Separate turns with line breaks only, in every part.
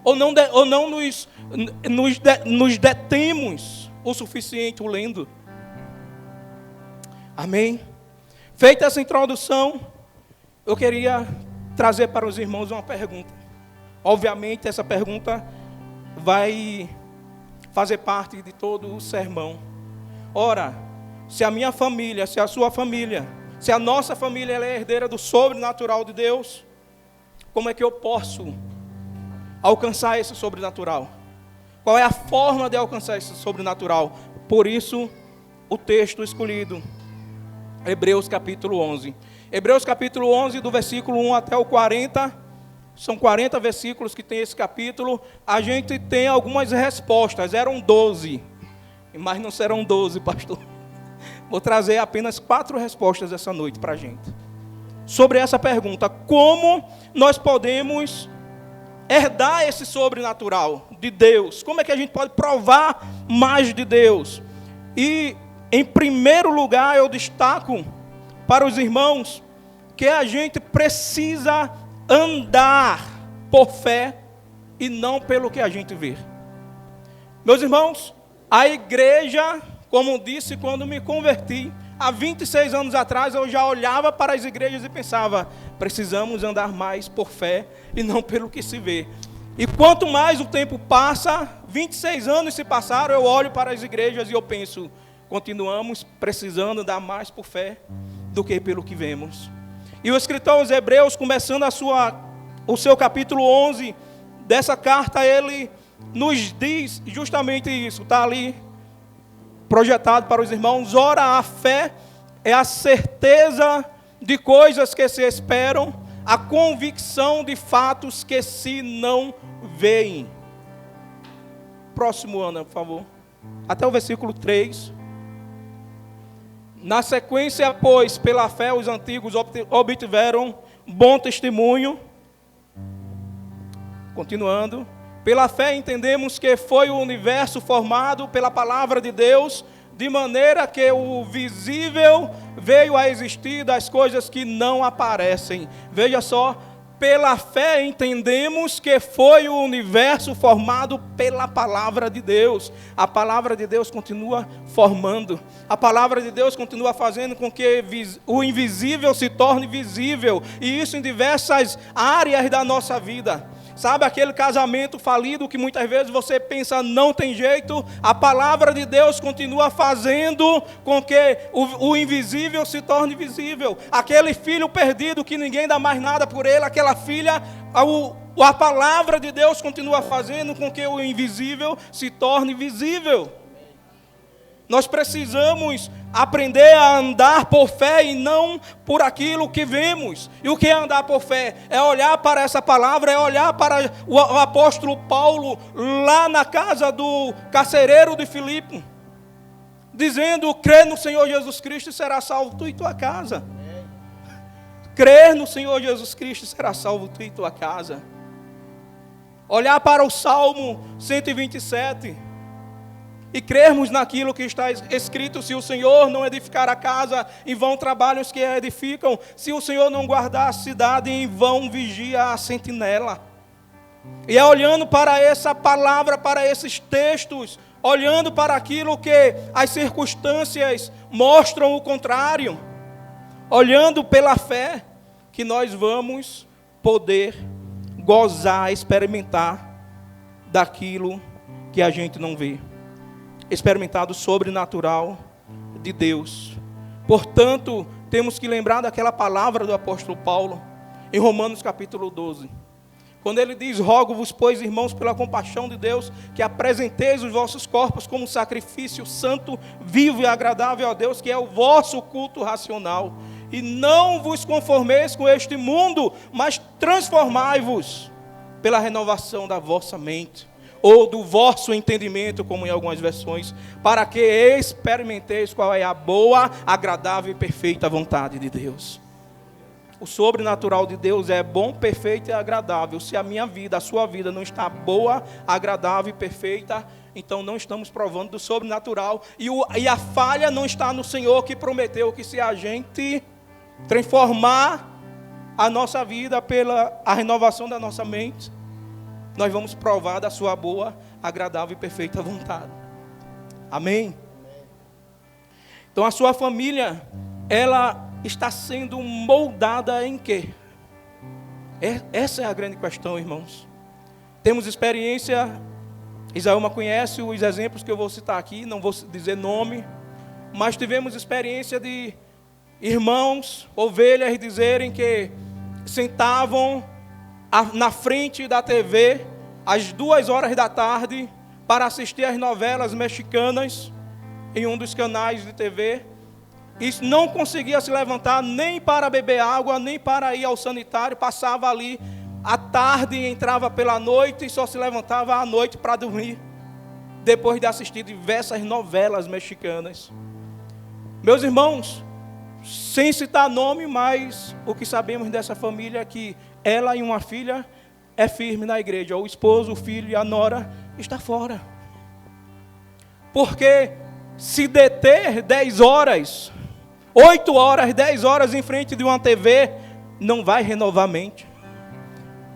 ou não nos detemos o suficiente lendo. Amém? Feita essa introdução, eu queria trazer para os irmãos uma pergunta. Obviamente, essa pergunta vai fazer parte de todo o sermão. Ora, se a minha família, se a sua família, se a nossa família ela é herdeira do sobrenatural de Deus, como é que eu posso alcançar esse sobrenatural? Qual é a forma de alcançar esse sobrenatural? Por isso, o texto escolhido, Hebreus capítulo 11. Hebreus capítulo 11, do versículo 1 até o 40, são 40 versículos que tem esse capítulo. A gente tem algumas respostas, eram 12, mas não serão 12, pastor. Vou trazer apenas 4 respostas essa noite para a gente. Sobre essa pergunta, como nós podemos herdar esse sobrenatural de Deus? Como é que a gente pode provar mais de Deus? E, em primeiro lugar, eu destaco para os irmãos que a gente precisa andar por fé e não pelo que a gente vê. Meus irmãos, a igreja, como disse quando me converti, há 26 anos atrás, eu já olhava para as igrejas e pensava, precisamos andar mais por fé e não pelo que se vê. E quanto mais o tempo passa, 26 anos se passaram, eu olho para as igrejas e eu penso, continuamos precisando andar mais por fé do que pelo que vemos. E o escritor aos Hebreus, começando o seu capítulo 11 dessa carta, ele nos diz justamente isso, está ali projetado para os irmãos. Ora, a fé é a certeza de coisas que se esperam, a convicção de fatos que se não veem. Próximo ano, por favor. Até o versículo 3. Na sequência, pois, pela fé os antigos obtiveram bom testemunho. Continuando. Pela fé entendemos que foi o universo formado pela palavra de Deus, de maneira que o visível veio a existir das coisas que não aparecem. Veja só, pela fé entendemos que foi o universo formado pela palavra de Deus. A palavra de Deus continua formando. A palavra de Deus continua fazendo com que o invisível se torne visível. E isso em diversas áreas da nossa vida. Sabe aquele casamento falido que muitas vezes você pensa não tem jeito? A palavra de Deus continua fazendo com que o invisível se torne visível. Aquele filho perdido que ninguém dá mais nada por ele, aquela filha, a palavra de Deus continua fazendo com que o invisível se torne visível. Nós precisamos aprender a andar por fé e não por aquilo que vemos. E o que é andar por fé? É olhar para essa palavra, é olhar para o apóstolo Paulo lá na casa do carcereiro de Filipe, dizendo, crê no Senhor Jesus Cristo e será salvo tu e tua casa. Crer no Senhor Jesus Cristo e será salvo tu e tua casa. Olhar para o Salmo 127 e crermos naquilo que está escrito: se o Senhor não edificar a casa, em vão trabalham os que a edificam. Se o Senhor não guardar a cidade, em vão vigia a sentinela. E é olhando para essa palavra, para esses textos, olhando para aquilo que as circunstâncias mostram o contrário, olhando pela fé, que nós vamos poder gozar, experimentar daquilo que a gente não vê. Experimentar do sobrenatural de Deus. Portanto, temos que lembrar daquela palavra do apóstolo Paulo, em Romanos capítulo 12. Quando ele diz, rogo-vos, pois, irmãos, pela compaixão de Deus, que apresenteis os vossos corpos como sacrifício santo, vivo e agradável a Deus, que é o vosso culto racional. E não vos conformeis com este mundo, mas transformai-vos pela renovação da vossa mente, ou do vosso entendimento, como em algumas versões, para que experimenteis qual é a boa, agradável e perfeita vontade de Deus. O sobrenatural de Deus é bom, perfeito e agradável. Se a minha vida, a sua vida não está boa, agradável e perfeita, então não estamos provando do sobrenatural. E a falha não está no Senhor, que prometeu que se a gente transformar a nossa vida pela a renovação da nossa mente, nós vamos provar da sua boa, agradável e perfeita vontade. Amém? Então a sua família, ela está sendo moldada em quê? Essa é a grande questão, irmãos. Temos experiência, Isaúma conhece os exemplos que eu vou citar aqui, não vou dizer nome, mas tivemos experiência de irmãos, ovelhas, dizerem que sentavam na frente da TV às 2h da tarde para assistir às novelas mexicanas em um dos canais de TV, e não conseguia se levantar nem para beber água, nem para ir ao sanitário, passava ali à tarde, entrava pela noite e só se levantava à noite para dormir, depois de assistir diversas novelas mexicanas. Meus irmãos, sem citar nome, mas o que sabemos dessa família é que ela e uma filha é firme na igreja. O esposo, o filho e a nora está fora. Porque se deter 10 horas, 8 horas, 10 horas em frente de uma TV, não vai renovar a mente.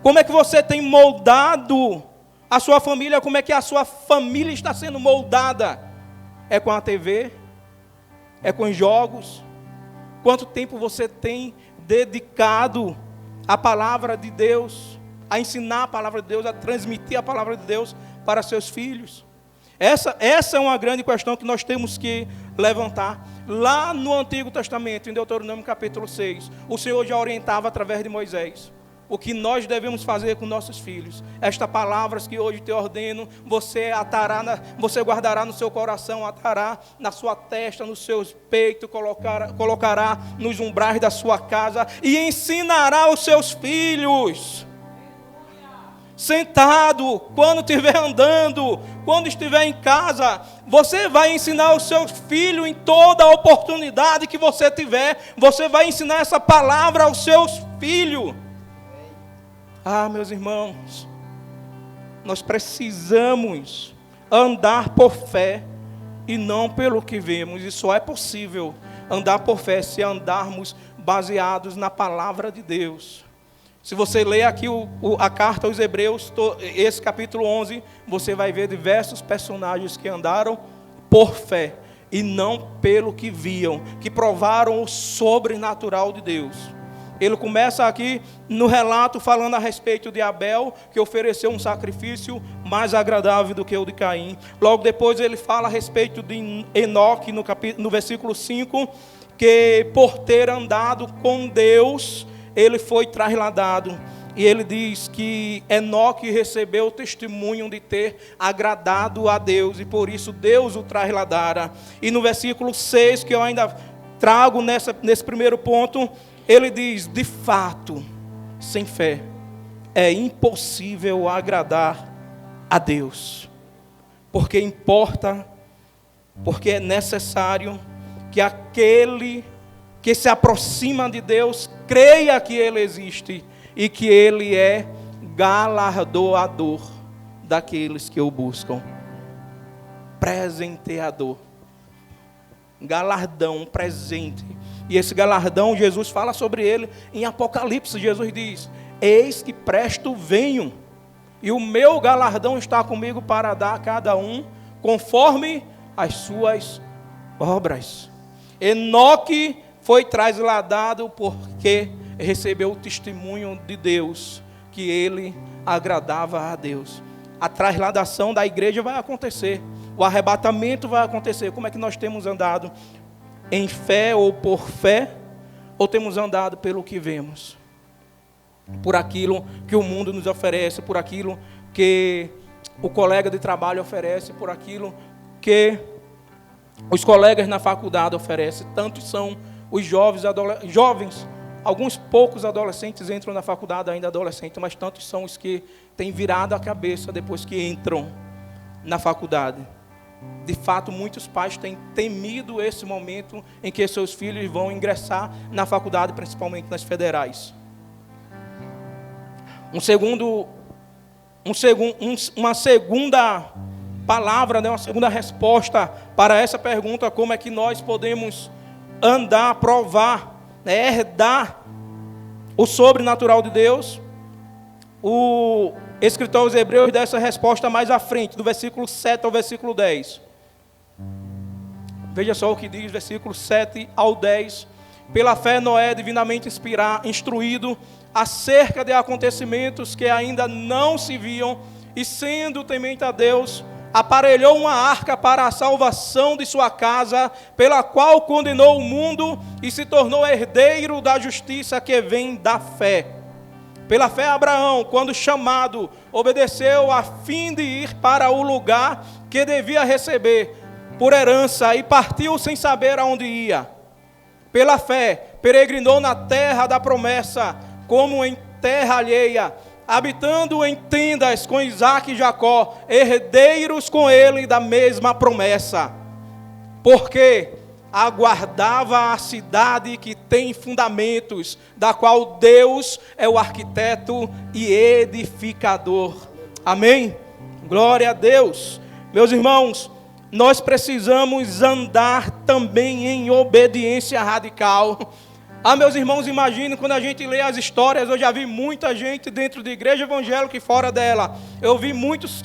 Como é que você tem moldado a sua família? Como é que a sua família está sendo moldada? É com a TV? É com os jogos? Quanto tempo você tem dedicado à palavra de Deus, a ensinar a palavra de Deus, a transmitir a palavra de Deus para seus filhos? Essa é uma grande questão que nós temos que levantar. Lá no Antigo Testamento, em Deuteronômio capítulo 6, o Senhor já orientava através de Moisés o que nós devemos fazer com nossos filhos. Estas palavras que hoje te ordeno, você guardará no seu coração, atará na sua testa, nos seus peitos, colocará nos umbrais da sua casa e ensinará aos seus filhos. Sentado, quando estiver andando, quando estiver em casa, você vai ensinar aos seus filhos em toda a oportunidade que você tiver, você vai ensinar essa palavra aos seus filhos. Ah, meus irmãos, nós precisamos andar por fé e não pelo que vemos. E só é possível andar por fé se andarmos baseados na palavra de Deus. Se você ler aqui a carta aos Hebreus, esse capítulo 11, você vai ver diversos personagens que andaram por fé e não pelo que viam, que provaram o sobrenatural de Deus. Ele começa aqui no relato falando a respeito de Abel, que ofereceu um sacrifício mais agradável do que o de Caim. Logo depois ele fala a respeito de Enoque, no versículo 5, que por ter andado com Deus, ele foi trasladado. E ele diz que Enoque recebeu o testemunho de ter agradado a Deus, e por isso Deus o trasladara. E no versículo 6, que eu ainda trago nesse primeiro ponto, ele diz: de fato, sem fé, é impossível agradar a Deus. Porque é necessário que aquele que se aproxima de Deus creia que Ele existe e que Ele é galardoador daqueles que o buscam. Presenteador. Galardão, presente. E esse galardão, Jesus fala sobre ele em Apocalipse. Jesus diz: eis que presto venho, e o meu galardão está comigo para dar a cada um conforme as suas obras. Enoque foi trasladado porque recebeu o testemunho de Deus, que ele agradava a Deus. A trasladação da igreja vai acontecer, o arrebatamento vai acontecer. Como é que nós temos andado? Em fé ou por fé, ou temos andado pelo que vemos? Por aquilo que o mundo nos oferece, por aquilo que o colega de trabalho oferece, por aquilo que os colegas na faculdade oferecem. Tantos são os jovens, alguns poucos adolescentes entram na faculdade ainda adolescentes, mas tantos são os que têm virado a cabeça depois que entram na faculdade. De fato, muitos pais têm temido esse momento em que seus filhos vão ingressar na faculdade, principalmente nas federais. Uma segunda palavra, uma segunda resposta para essa pergunta: como é que nós podemos andar, provar, herdar o sobrenatural de Deus? escritor aos Hebreus dá essa resposta mais à frente, do versículo 7 ao versículo 10. Veja só o que diz, versículo 7 ao 10. Pela fé, Noé, divinamente instruído acerca de acontecimentos que ainda não se viam, e sendo temente a Deus, aparelhou uma arca para a salvação de sua casa, pela qual condenou o mundo e se tornou herdeiro da justiça que vem da fé. Pela fé, Abraão, quando chamado, obedeceu a fim de ir para o lugar que devia receber por herança, e partiu sem saber aonde ia. Pela fé, peregrinou na terra da promessa, como em terra alheia, habitando em tendas com Isaque e Jacó, herdeiros com ele da mesma promessa. Porque aguardava a cidade que tem fundamentos, da qual Deus é o arquiteto e edificador. Amém? Glória a Deus. Meus irmãos, nós precisamos andar também em obediência radical. Meus irmãos, imaginem quando a gente lê as histórias. Eu já vi muita gente dentro da igreja evangélica e fora dela. Eu vi muitos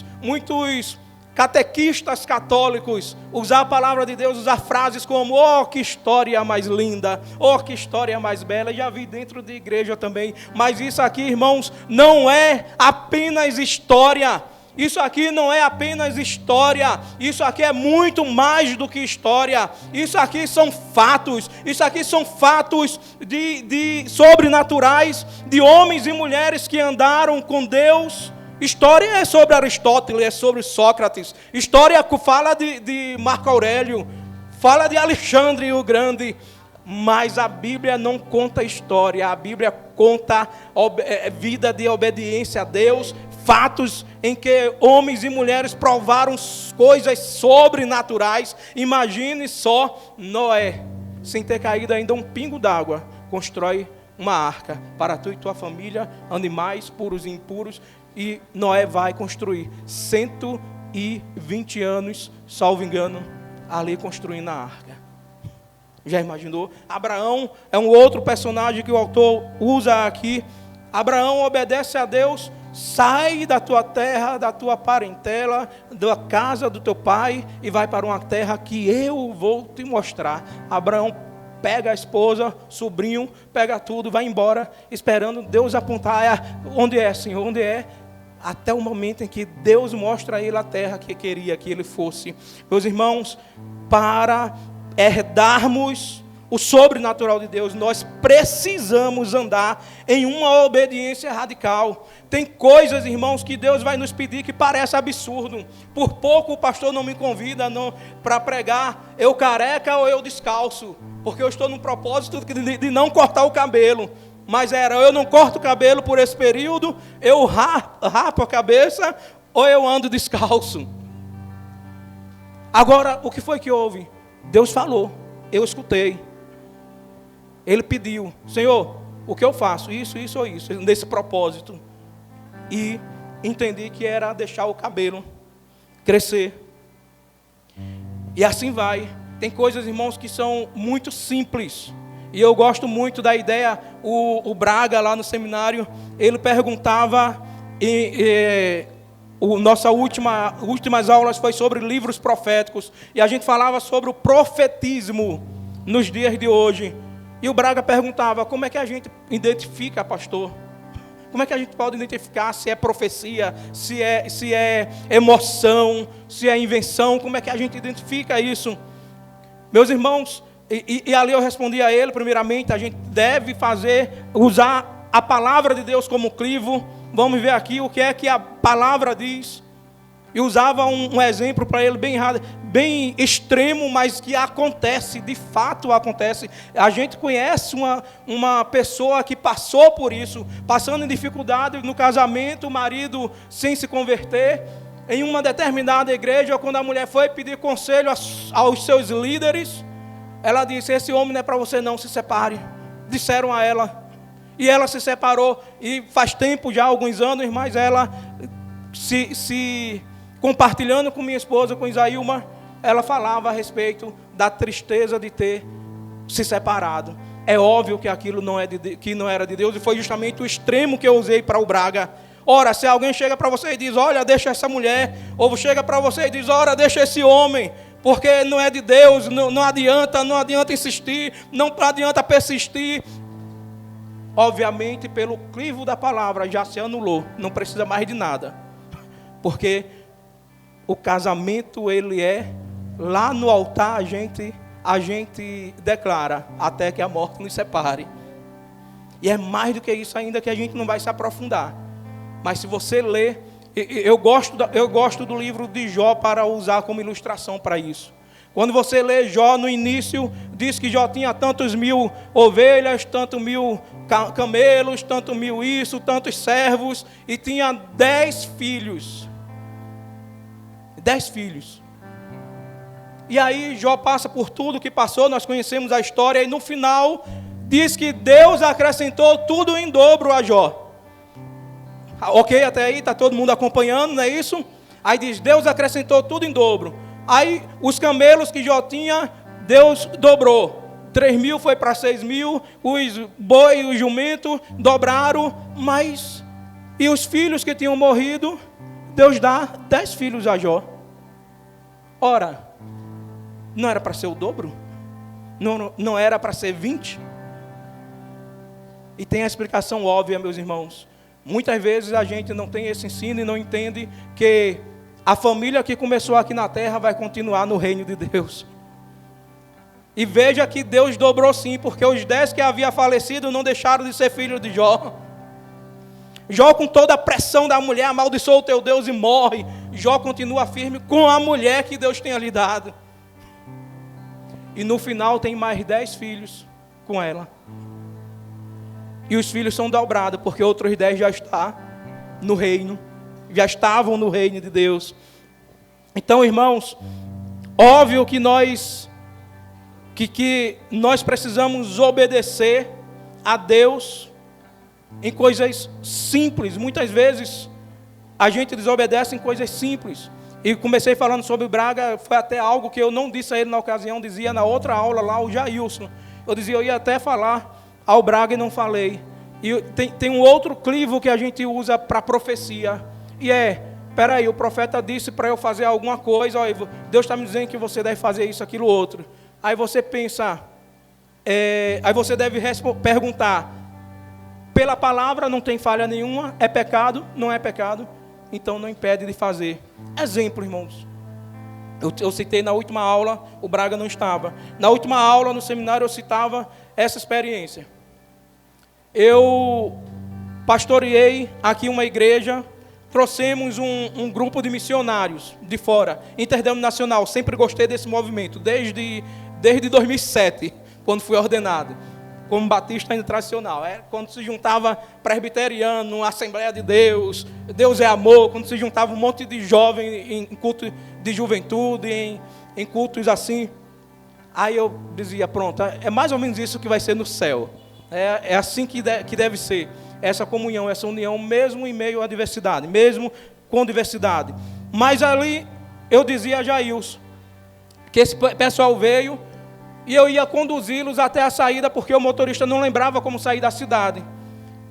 catequistas católicos usar a palavra de Deus, usar frases como: oh, que história mais linda, oh, que história mais bela. Já vi dentro da igreja também. Mas isso aqui, irmãos, não é apenas história. Isso aqui não é apenas história, isso aqui é muito mais do que história. Isso aqui são fatos, isso aqui são fatos de sobrenaturais, de homens e mulheres que andaram com Deus. História é sobre Aristóteles, é sobre Sócrates. História fala de Marco Aurélio, fala de Alexandre o Grande. Mas a Bíblia não conta história, a Bíblia conta vida de obediência a Deus, fatos em que homens e mulheres provaram coisas sobrenaturais. Imagine só Noé, sem ter caído ainda um pingo d'água, constrói uma arca para tu e tua família, animais puros e impuros, e Noé vai construir 120 anos, salvo engano, ali construindo a arca. Já imaginou? Abraão é um outro personagem que o autor usa aqui. Abraão obedece a Deus, sai da tua terra, da tua parentela, da casa do teu pai, e vai para uma terra que eu vou te mostrar. Abraão pega a esposa, sobrinho, pega tudo, vai embora, esperando Deus apontar: onde é, Senhor, onde é? Até o momento em que Deus mostra a ele a terra que queria que ele fosse. Meus irmãos, para herdarmos o sobrenatural de Deus, nós precisamos andar em uma obediência radical. Tem coisas, irmãos, que Deus vai nos pedir que parece absurdo. Por pouco o pastor não me convida para pregar eu careca ou eu descalço, porque eu estou no propósito de não cortar o cabelo. Mas eu não corto o cabelo por esse período, eu rapo a cabeça ou eu ando descalço. Agora, o que foi que houve? Deus falou, eu escutei. Ele pediu: Senhor, o que eu faço? Isso ou isso, nesse propósito. E entendi que era deixar o cabelo crescer. E assim vai. Tem coisas, irmãos, que são muito simples. E eu gosto muito da ideia, o Braga lá no seminário, ele perguntava, nossas últimas aulas foi sobre livros proféticos, e a gente falava sobre o profetismo nos dias de hoje. E o Braga perguntava: como é que a gente identifica, pastor? Como é que a gente pode identificar se é profecia, se é emoção, se é invenção? Como é que a gente identifica isso? Meus irmãos, e ali eu respondi a ele: primeiramente, a gente deve usar a palavra de Deus como crivo. Vamos ver aqui o que é que a palavra diz. E usava um exemplo para ele bem extremo, mas que acontece, de fato acontece. A gente conhece uma pessoa que passou por isso, passando em dificuldade no casamento, o marido sem se converter. Em uma determinada igreja, quando a mulher foi pedir conselho aos seus líderes, ela disse: esse homem não é para você não, se separe. Disseram a ela. E ela se separou, e faz tempo já, alguns anos, mas ela se compartilhando com minha esposa, com Isaílma, ela falava a respeito da tristeza de ter se separado. É óbvio que aquilo que não era de Deus, e foi justamente o extremo que eu usei para o Braga. Ora, se alguém chega para você e diz, olha, deixa essa mulher, ou chega para você e diz, ora, deixa esse homem, porque não é de Deus, não adianta insistir, não adianta persistir. Obviamente, pelo crivo da palavra, já se anulou, não precisa mais de nada. Porque o casamento, ele é, lá no altar, a gente declara, até que a morte nos separe. E é mais do que isso ainda, que a gente não vai se aprofundar. Mas se você ler, eu gosto do livro de Jó para usar como ilustração para isso. Quando você lê Jó, no início, diz que Jó tinha tantos mil ovelhas, tantos mil camelos, tantos mil isso, tantos servos, e tinha 10 filhos. 10 filhos. E aí Jó passa por tudo que passou, nós conhecemos a história, e no final diz que Deus acrescentou tudo em dobro a Jó. Ok, até aí está todo mundo acompanhando, não é isso? Aí diz, Deus acrescentou tudo em dobro. Aí os camelos que Jó tinha, Deus dobrou. 3.000 foi para 6.000, os boi e o jumento dobraram, mas... E os filhos que tinham morrido, Deus dá 10 filhos a Jó. Ora, não era para ser o dobro? Não era para ser 20? E tem a explicação óbvia, meus irmãos. Muitas vezes a gente não tem esse ensino e não entende que a família que começou aqui na terra vai continuar no reino de Deus. E veja que Deus dobrou sim, porque os 10 que havia falecido não deixaram de ser filhos de Jó. Jó, com toda a pressão da mulher, amaldiçoa o teu Deus e morre. Jó continua firme com a mulher que Deus tinha lhe dado. E no final tem mais 10 filhos com ela. E os filhos são dobrados, porque outros 10 já estão no reino, já estavam no reino de Deus. Então, irmãos, óbvio que nós precisamos obedecer a Deus em coisas simples. Muitas vezes a gente desobedece em coisas simples. E comecei falando sobre o Braga, foi até algo que eu não disse a ele na ocasião, dizia na outra aula lá, o Jailson. Eu ia até falar ao Braga e não falei. E tem um outro clivo que a gente usa para profecia. E peraí, o profeta disse para eu fazer alguma coisa, ó, Deus está me dizendo que você deve fazer isso, aquilo, outro. Aí você pensa, aí você deve perguntar, pela palavra não tem falha nenhuma, é pecado? Não é pecado? Então não impede de fazer. Exemplo, irmãos. Eu citei na última aula, o Braga não estava. Na última aula, no seminário, eu citava essa experiência. Eu pastoreei aqui uma igreja, trouxemos um grupo de missionários de fora, interdenominacional. Sempre gostei desse movimento, desde 2007, quando fui ordenado, como batista tradicional. Quando se juntava presbiteriano, Assembleia de Deus, Deus é amor, quando se juntava um monte de jovens em culto de juventude, em cultos assim. Aí eu dizia, pronto, é mais ou menos isso que vai ser no céu. É assim que deve ser, essa comunhão, essa união, mesmo em meio à diversidade, mesmo com diversidade. Mas ali, eu dizia a Jailson, que esse pessoal veio, e eu ia conduzi-los até a saída, porque o motorista não lembrava como sair da cidade.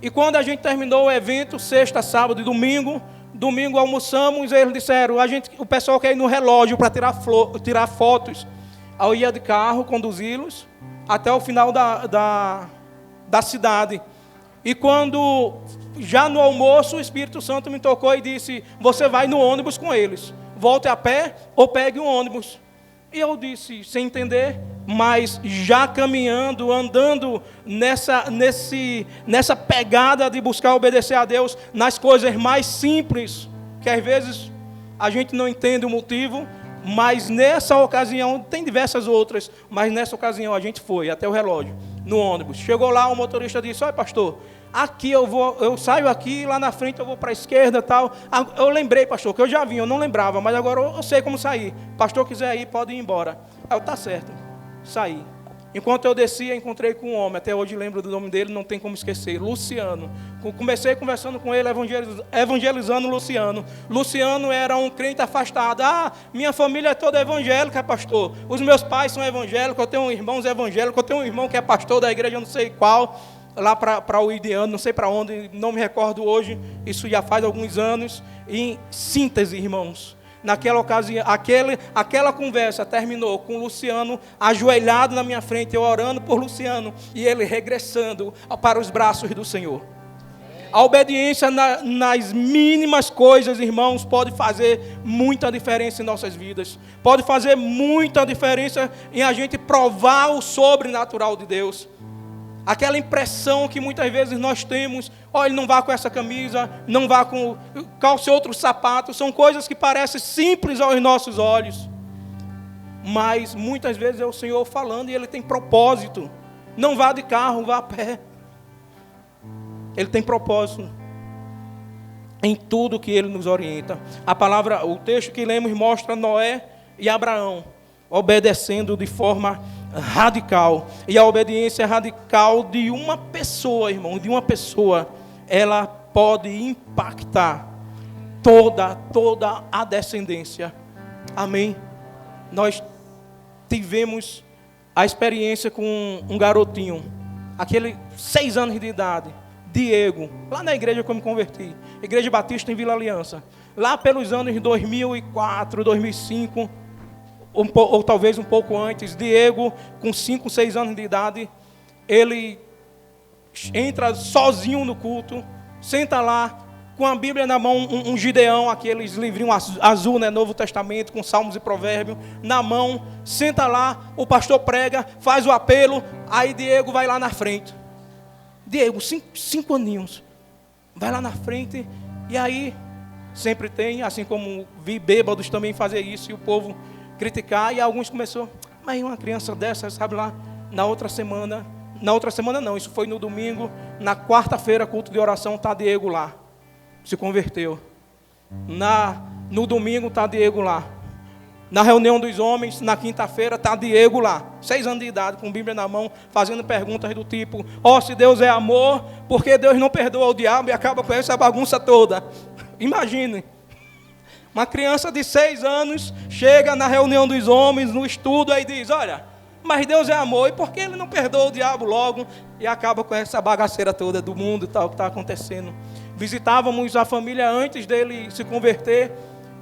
E quando a gente terminou o evento, sexta, sábado e domingo almoçamos, e eles disseram, o pessoal quer ir no relógio para tirar fotos. Aí eu ia de carro, conduzi-los, até o final da cidade. E quando, já no almoço, o Espírito Santo me tocou e disse, você vai no ônibus com eles, volte a pé ou pegue um ônibus. E eu disse, sem entender, mas já caminhando, andando nessa pegada de buscar obedecer a Deus nas coisas mais simples, que às vezes a gente não entende o motivo, mas nessa ocasião, tem diversas outras, mas nessa ocasião a gente foi até o relógio, no ônibus. Chegou lá, o motorista disse, olha pastor, aqui eu saio aqui, lá na frente eu vou para a esquerda e tal. Eu lembrei, pastor, que eu já vim, eu não lembrava, mas agora eu sei como sair. Pastor quiser ir, pode ir embora. Aí eu, tá certo, saí. Enquanto eu descia, encontrei com um homem, até hoje lembro do nome dele, não tem como esquecer, Luciano. Comecei conversando com ele, evangelizando Luciano. Luciano era um crente afastado. Minha família é toda evangélica, pastor. Os meus pais são evangélicos, eu tenho irmãos evangélicos, eu tenho um irmão que é pastor da igreja, não sei qual. lá para o Indiano, não sei para onde, não me recordo hoje, isso já faz alguns anos. Em síntese, irmãos, naquela ocasião, aquela conversa terminou com o Luciano ajoelhado na minha frente, eu orando por Luciano, e ele regressando para os braços do Senhor. A obediência nas mínimas coisas, irmãos, pode fazer muita diferença em nossas vidas. Pode fazer muita diferença em a gente provar o sobrenatural de Deus. Aquela impressão que muitas vezes nós temos, ele não vá com essa camisa, não vá com, calce outro sapato, são coisas que parecem simples aos nossos olhos. Mas muitas vezes é o Senhor falando e Ele tem propósito. Não vá de carro, vá a pé. Ele tem propósito em tudo que Ele nos orienta. O texto que lemos mostra Noé e Abraão obedecendo de forma radical. E a obediência radical de uma pessoa, irmão, de uma pessoa, ela pode impactar toda a descendência. Amém? Nós tivemos a experiência com um garotinho, aquele 6 anos de idade, Diego, lá na igreja que eu me converti, Igreja Batista em Vila Aliança, lá pelos anos 2004, 2005, ou talvez um pouco antes. Diego, com 5, 6 anos de idade, ele entra sozinho no culto, senta lá, com a Bíblia na mão, um Gideão, aqueles livrinhos azul, né, Novo Testamento, com Salmos e Provérbios, na mão, senta lá, o pastor prega, faz o apelo, aí Diego vai lá na frente. Diego, 5 aninhos, vai lá na frente, e aí, sempre tem, assim como vi bêbados também fazer isso, e o povo criticar, e alguns começaram, mas uma criança dessa, sabe lá, na outra semana não, isso foi no domingo, na quarta-feira, culto de oração, está Diego lá, se converteu. No domingo está Diego lá. Na reunião dos homens, na quinta-feira, está Diego lá, 6 anos de idade, com Bíblia na mão, fazendo perguntas do tipo, se Deus é amor, por que Deus não perdoa o diabo e acaba com essa bagunça toda? Imagine. Uma criança de 6 anos chega na reunião dos homens, no estudo, e diz, olha, mas Deus é amor, e por que Ele não perdoa o diabo logo? E acaba com essa bagaceira toda do mundo e tal, que está acontecendo. Visitávamos a família antes dele se converter,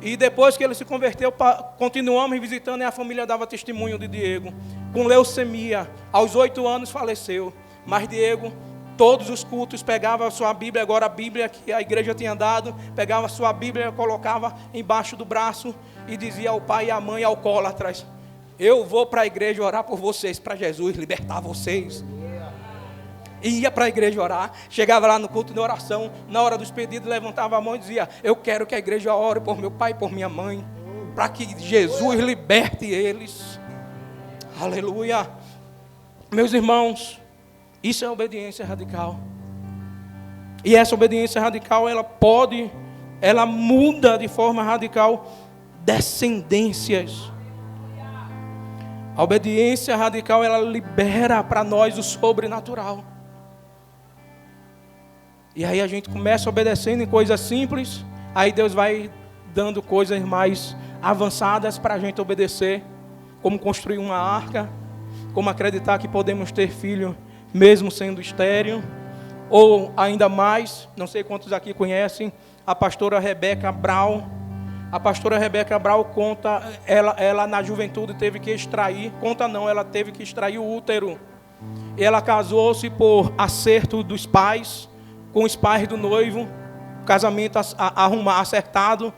e depois que ele se converteu, continuamos visitando, e a família dava testemunho de Diego. Com leucemia, aos 8 anos faleceu, mas Diego, todos os cultos, pegava a sua Bíblia, agora a Bíblia que a igreja tinha dado, pegava a sua Bíblia, colocava embaixo do braço e dizia ao pai e à mãe alcoólatras, eu vou para a igreja orar por vocês, para Jesus libertar vocês. E ia para a igreja orar, chegava lá no culto de oração, na hora dos pedidos, levantava a mão e dizia, eu quero que a igreja ore por meu pai e por minha mãe, para que Jesus liberte eles. Aleluia. Meus irmãos, isso é obediência radical. E essa obediência radical, ela muda de forma radical descendências. A obediência radical, ela libera para nós o sobrenatural. E aí a gente começa obedecendo em coisas simples, aí Deus vai dando coisas mais avançadas para a gente obedecer, como construir uma arca, como acreditar que podemos ter filho mesmo sendo estéril, ou ainda mais, não sei quantos aqui conhecem, a pastora Rebeca Brau. A pastora Rebeca Brau conta, ela na juventude teve que extrair, ela teve que extrair o útero. E ela casou-se por acerto dos pais, com os pais do noivo, casamento acertado,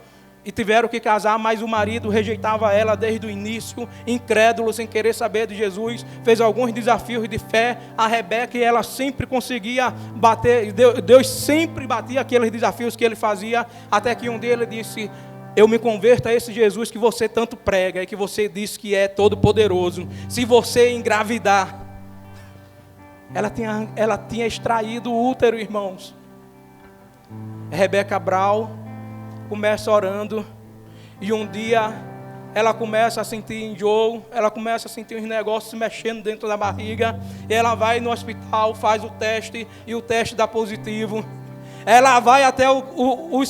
e tiveram que casar, mas o marido rejeitava ela desde o início, incrédulo, sem querer saber de Jesus, fez alguns desafios de fé, a Rebeca, e ela sempre conseguia bater, Deus sempre batia aqueles desafios que ele fazia, até que um dia ele disse, eu me converto a esse Jesus que você tanto prega, e que você diz que é todo poderoso, se você engravidar. Ela tinha extraído o útero, irmãos. Rebeca Brau começa orando, e um dia ela começa a sentir enjoo, ela começa a sentir uns negócios se mexendo dentro da barriga, e ela vai no hospital, faz o teste, e o teste dá positivo. Ela vai até o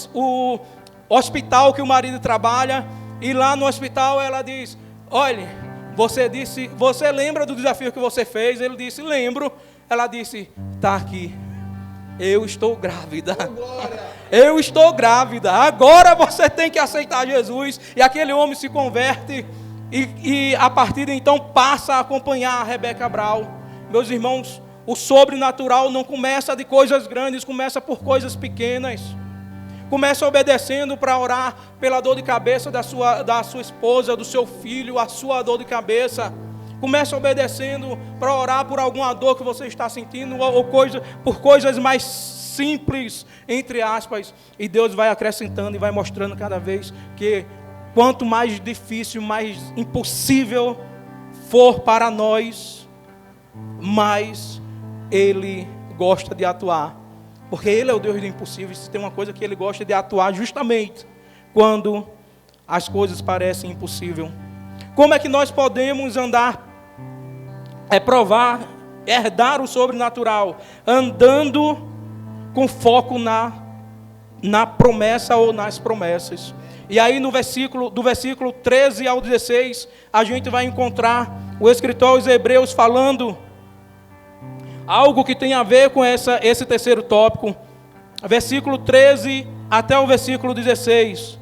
hospital que o marido trabalha, e lá no hospital ela diz, olha, você lembra do desafio que você fez? Ele disse, lembro. ela disse: está aqui, eu estou grávida. Eu estou grávida, agora você tem que aceitar Jesus. E aquele homem se converte e a partir de então passa a acompanhar a Rebeca Brown. Meus irmãos, o sobrenatural não começa de coisas grandes, começa por coisas pequenas. Começa obedecendo para orar pela dor de cabeça da sua esposa, do seu filho, a sua dor de cabeça. Começa obedecendo para orar por alguma dor que você está sentindo, ou por coisas mais simples, entre aspas. E Deus vai acrescentando e vai mostrando cada vez que quanto mais difícil, mais impossível for para nós, mais Ele gosta de atuar. Porque Ele é o Deus do impossível. E se tem uma coisa que Ele gosta de atuar justamente quando as coisas parecem impossíveis. Como é que nós podemos andar, provar, herdar o sobrenatural? Andando com foco na promessa ou nas promessas. E aí do versículo 13 ao 16, a gente vai encontrar o escritor aos Hebreus falando algo que tem a ver com esse terceiro tópico. Versículo 13 até o versículo 16.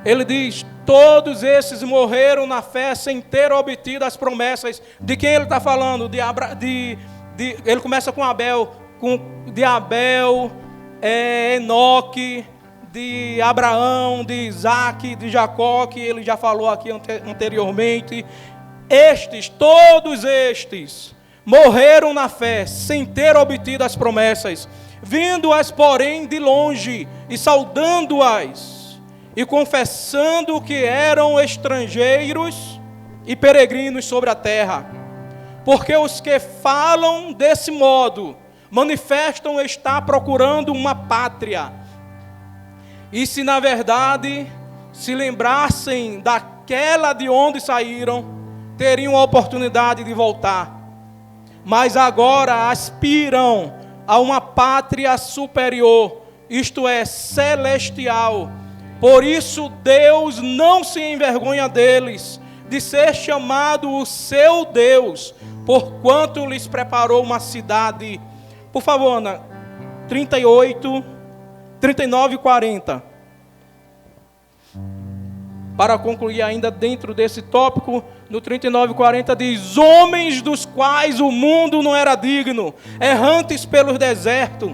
Ele diz: todos esses morreram na fé sem ter obtido as promessas. De quem ele está falando? Ele começa com Abel, de Abel, Enoque, de Abraão, de Isaac, de Jacó, que ele já falou aqui anteriormente. Todos estes, morreram na fé, sem ter obtido as promessas, vindo-as, porém, de longe, e saudando-as, e confessando que eram estrangeiros e peregrinos sobre a terra. Porque os que falam desse modo, manifestam estar procurando uma pátria. E se na verdade se lembrassem daquela de onde saíram, teriam a oportunidade de voltar. Mas agora aspiram a uma pátria superior, isto é, celestial. Por isso Deus não se envergonha deles, de ser chamado o seu Deus, porquanto lhes preparou uma cidade. Por favor, Ana, 38, 39 e 40. Para concluir ainda dentro desse tópico, no 39 e 40 diz: homens dos quais o mundo não era digno, errantes pelos desertos.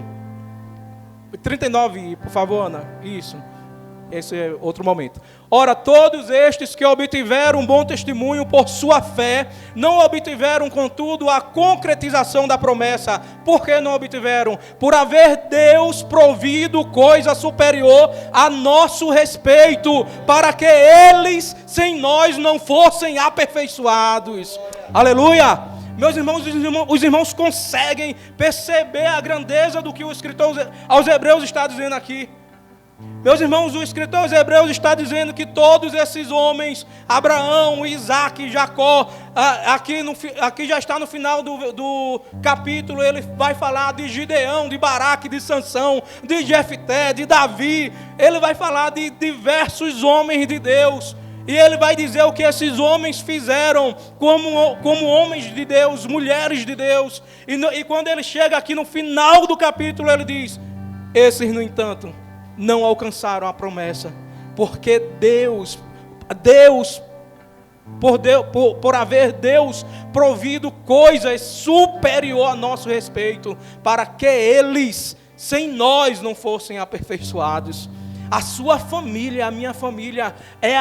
39, por favor, Ana. Isso. Esse é outro momento. Ora, todos estes que obtiveram um bom testemunho por sua fé, não obtiveram, contudo, a concretização da promessa. Por que não obtiveram? Por haver Deus provido coisa superior a nosso respeito, para que eles, sem nós, não fossem aperfeiçoados. Aleluia! Meus irmãos, os irmãos conseguem perceber a grandeza do que o escritor aos Hebreus está dizendo aqui. Meus irmãos, o escritor aos Hebreus está dizendo que todos esses homens, Abraão, Isaac, Jacó, aqui já está no final do capítulo, ele vai falar de Gideão, de Baraque, de Sansão, de Jefté, de Davi. Ele vai falar de diversos homens de Deus. E ele vai dizer o que esses homens fizeram como homens de Deus, mulheres de Deus. E quando ele chega aqui no final do capítulo, ele diz: esses, no entanto, não alcançaram a promessa, porque por haver Deus provido coisas superior a nosso respeito, para que eles, sem nós, não fossem aperfeiçoados. A sua família, a minha família, é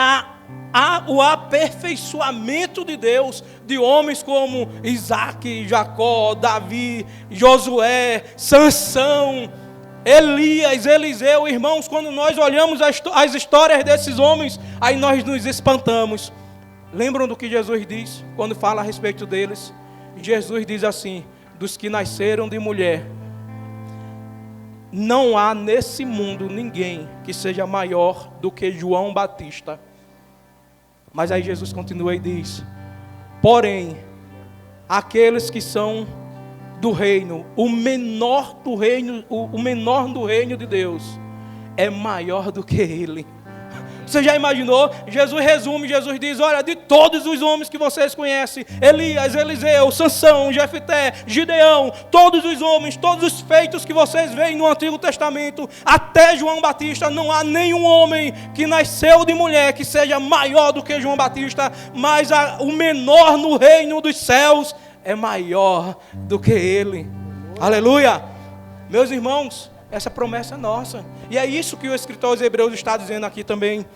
o aperfeiçoamento de Deus, de homens como Isaac, Jacó, Davi, Josué, Sansão, Elias, Eliseu. Irmãos, quando nós olhamos as histórias desses homens, aí nós nos espantamos. Lembram do que Jesus diz quando fala a respeito deles? Jesus diz assim: dos que nasceram de mulher, não há nesse mundo ninguém que seja maior do que João Batista. Mas aí Jesus continua e diz: porém, aqueles que são do reino, o menor do reino de Deus é maior do que ele. Você já imaginou? Jesus resume, Jesus diz, olha, de todos os homens que vocês conhecem, Elias, Eliseu, Sansão, Jefté, Gideão, todos os homens, todos os feitos que vocês veem no Antigo Testamento, até João Batista, não há nenhum homem que nasceu de mulher que seja maior do que João Batista, mas o menor no reino dos céus é maior do que ele. Aleluia! Meus irmãos, essa promessa é nossa. E é isso que o escritor aos Hebreus está dizendo aqui também.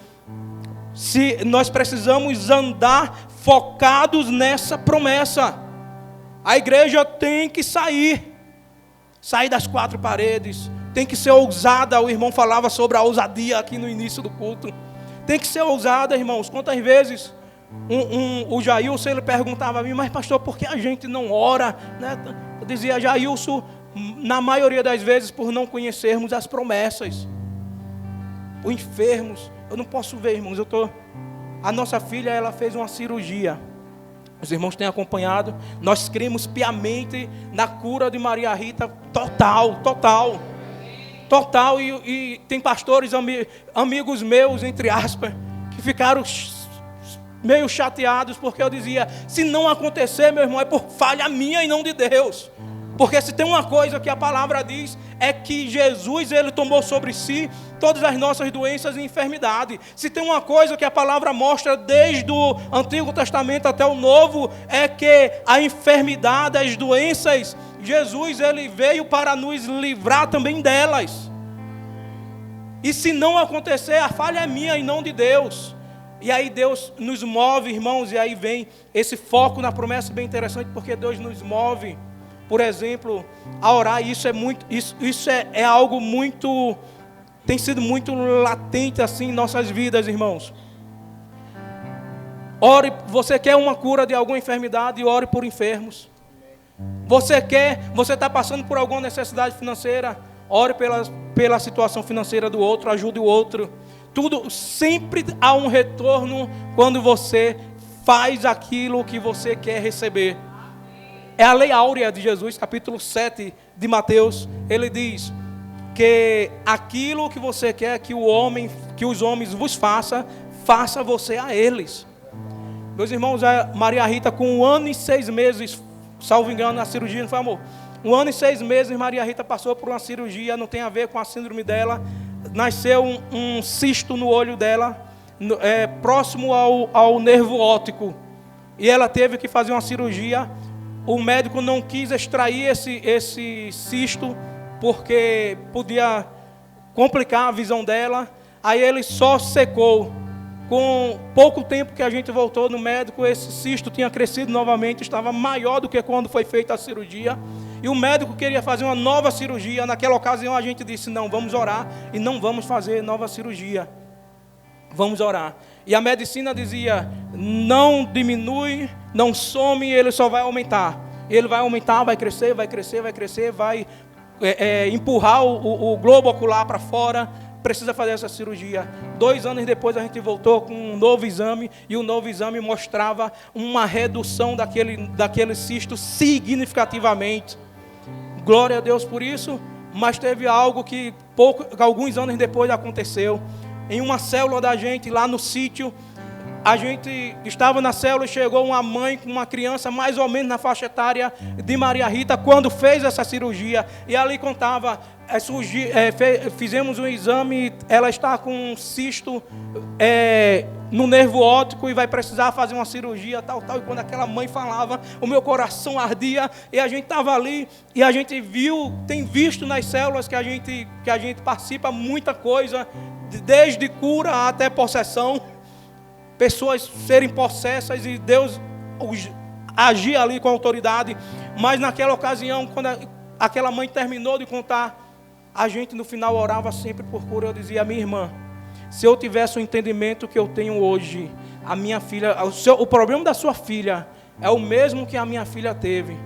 Se nós precisamos andar focados nessa promessa. A igreja tem que sair das quatro paredes. Tem que ser ousada. O irmão falava sobre a ousadia aqui no início do culto. Tem que ser ousada, irmãos. Quantas vezes o Jailson, ele perguntava a mim, mas pastor, por que a gente não ora? Né? Eu dizia, Jailson, na maioria das vezes por não conhecermos as promessas. Os enfermos, eu não posso ver, irmãos, a nossa filha, ela fez uma cirurgia, os irmãos têm acompanhado, nós cremos piamente na cura de Maria Rita, total, e tem pastores, amigos meus, entre aspas, que ficaram meio chateados, porque eu dizia, se não acontecer, meu irmão, é por falha minha e não de Deus. Porque se tem uma coisa que a palavra diz, é que Jesus, ele tomou sobre si todas as nossas doenças e enfermidades. Se tem uma coisa que a palavra mostra desde o Antigo Testamento até o Novo, é que a enfermidade, as doenças, Jesus, ele veio para nos livrar também delas. E se não acontecer, a falha é minha e não de Deus. E aí Deus nos move, irmãos, e aí vem esse foco na promessa bem interessante, porque Deus nos move, por exemplo, a orar. Isso é algo muito, tem sido muito latente assim em nossas vidas, irmãos. Ore, você quer uma cura de alguma enfermidade, ore por enfermos. Você está passando por alguma necessidade financeira, ore pela situação financeira do outro, ajude o outro. Tudo, sempre há um retorno quando você faz aquilo que você quer receber. É a lei áurea de Jesus, capítulo 7 de Mateus. Ele diz que aquilo que você quer que os homens vos faça você a eles. Meus irmãos, a Maria Rita, com 1 ano e 6 meses, salvo engano, na cirurgia, não foi, amor? 1 ano e 6 meses, Maria Rita passou por uma cirurgia, não tem a ver com a síndrome dela. Nasceu um cisto no olho dela, próximo ao nervo óptico. E ela teve que fazer uma cirurgia. O médico não quis extrair esse cisto, porque podia complicar a visão dela. Aí ele só secou. Com pouco tempo que a gente voltou no médico, esse cisto tinha crescido novamente, estava maior do que quando foi feita a cirurgia. E o médico queria fazer uma nova cirurgia. Naquela ocasião a gente disse, não, vamos orar e não vamos fazer nova cirurgia. Vamos orar. E a medicina dizia, não diminui, não some, ele só vai aumentar. Ele vai aumentar, vai crescer, vai empurrar o globo ocular para fora. Precisa fazer essa cirurgia. 2 anos depois a gente voltou com um novo exame, e o novo exame mostrava uma redução daquele cisto significativamente. Glória a Deus por isso. Mas teve algo que alguns anos depois aconteceu. Em uma célula da gente lá no sítio, a gente estava na célula e chegou uma mãe com uma criança mais ou menos na faixa etária de Maria Rita quando fez essa cirurgia. E ali contava, fizemos um exame, ela está com um cisto no nervo óptico e vai precisar fazer uma cirurgia, tal. E quando aquela mãe falava, o meu coração ardia. E a gente estava ali e a gente tem visto nas células que a gente participa muita coisa, desde cura até possessão. Pessoas serem possessas e Deus agir ali com autoridade. Mas naquela ocasião, quando aquela mãe terminou de contar, a gente no final orava sempre por cura. Eu dizia, minha irmã, se eu tivesse o entendimento que eu tenho hoje, a minha filha, o problema da sua filha é o mesmo que a minha filha teve.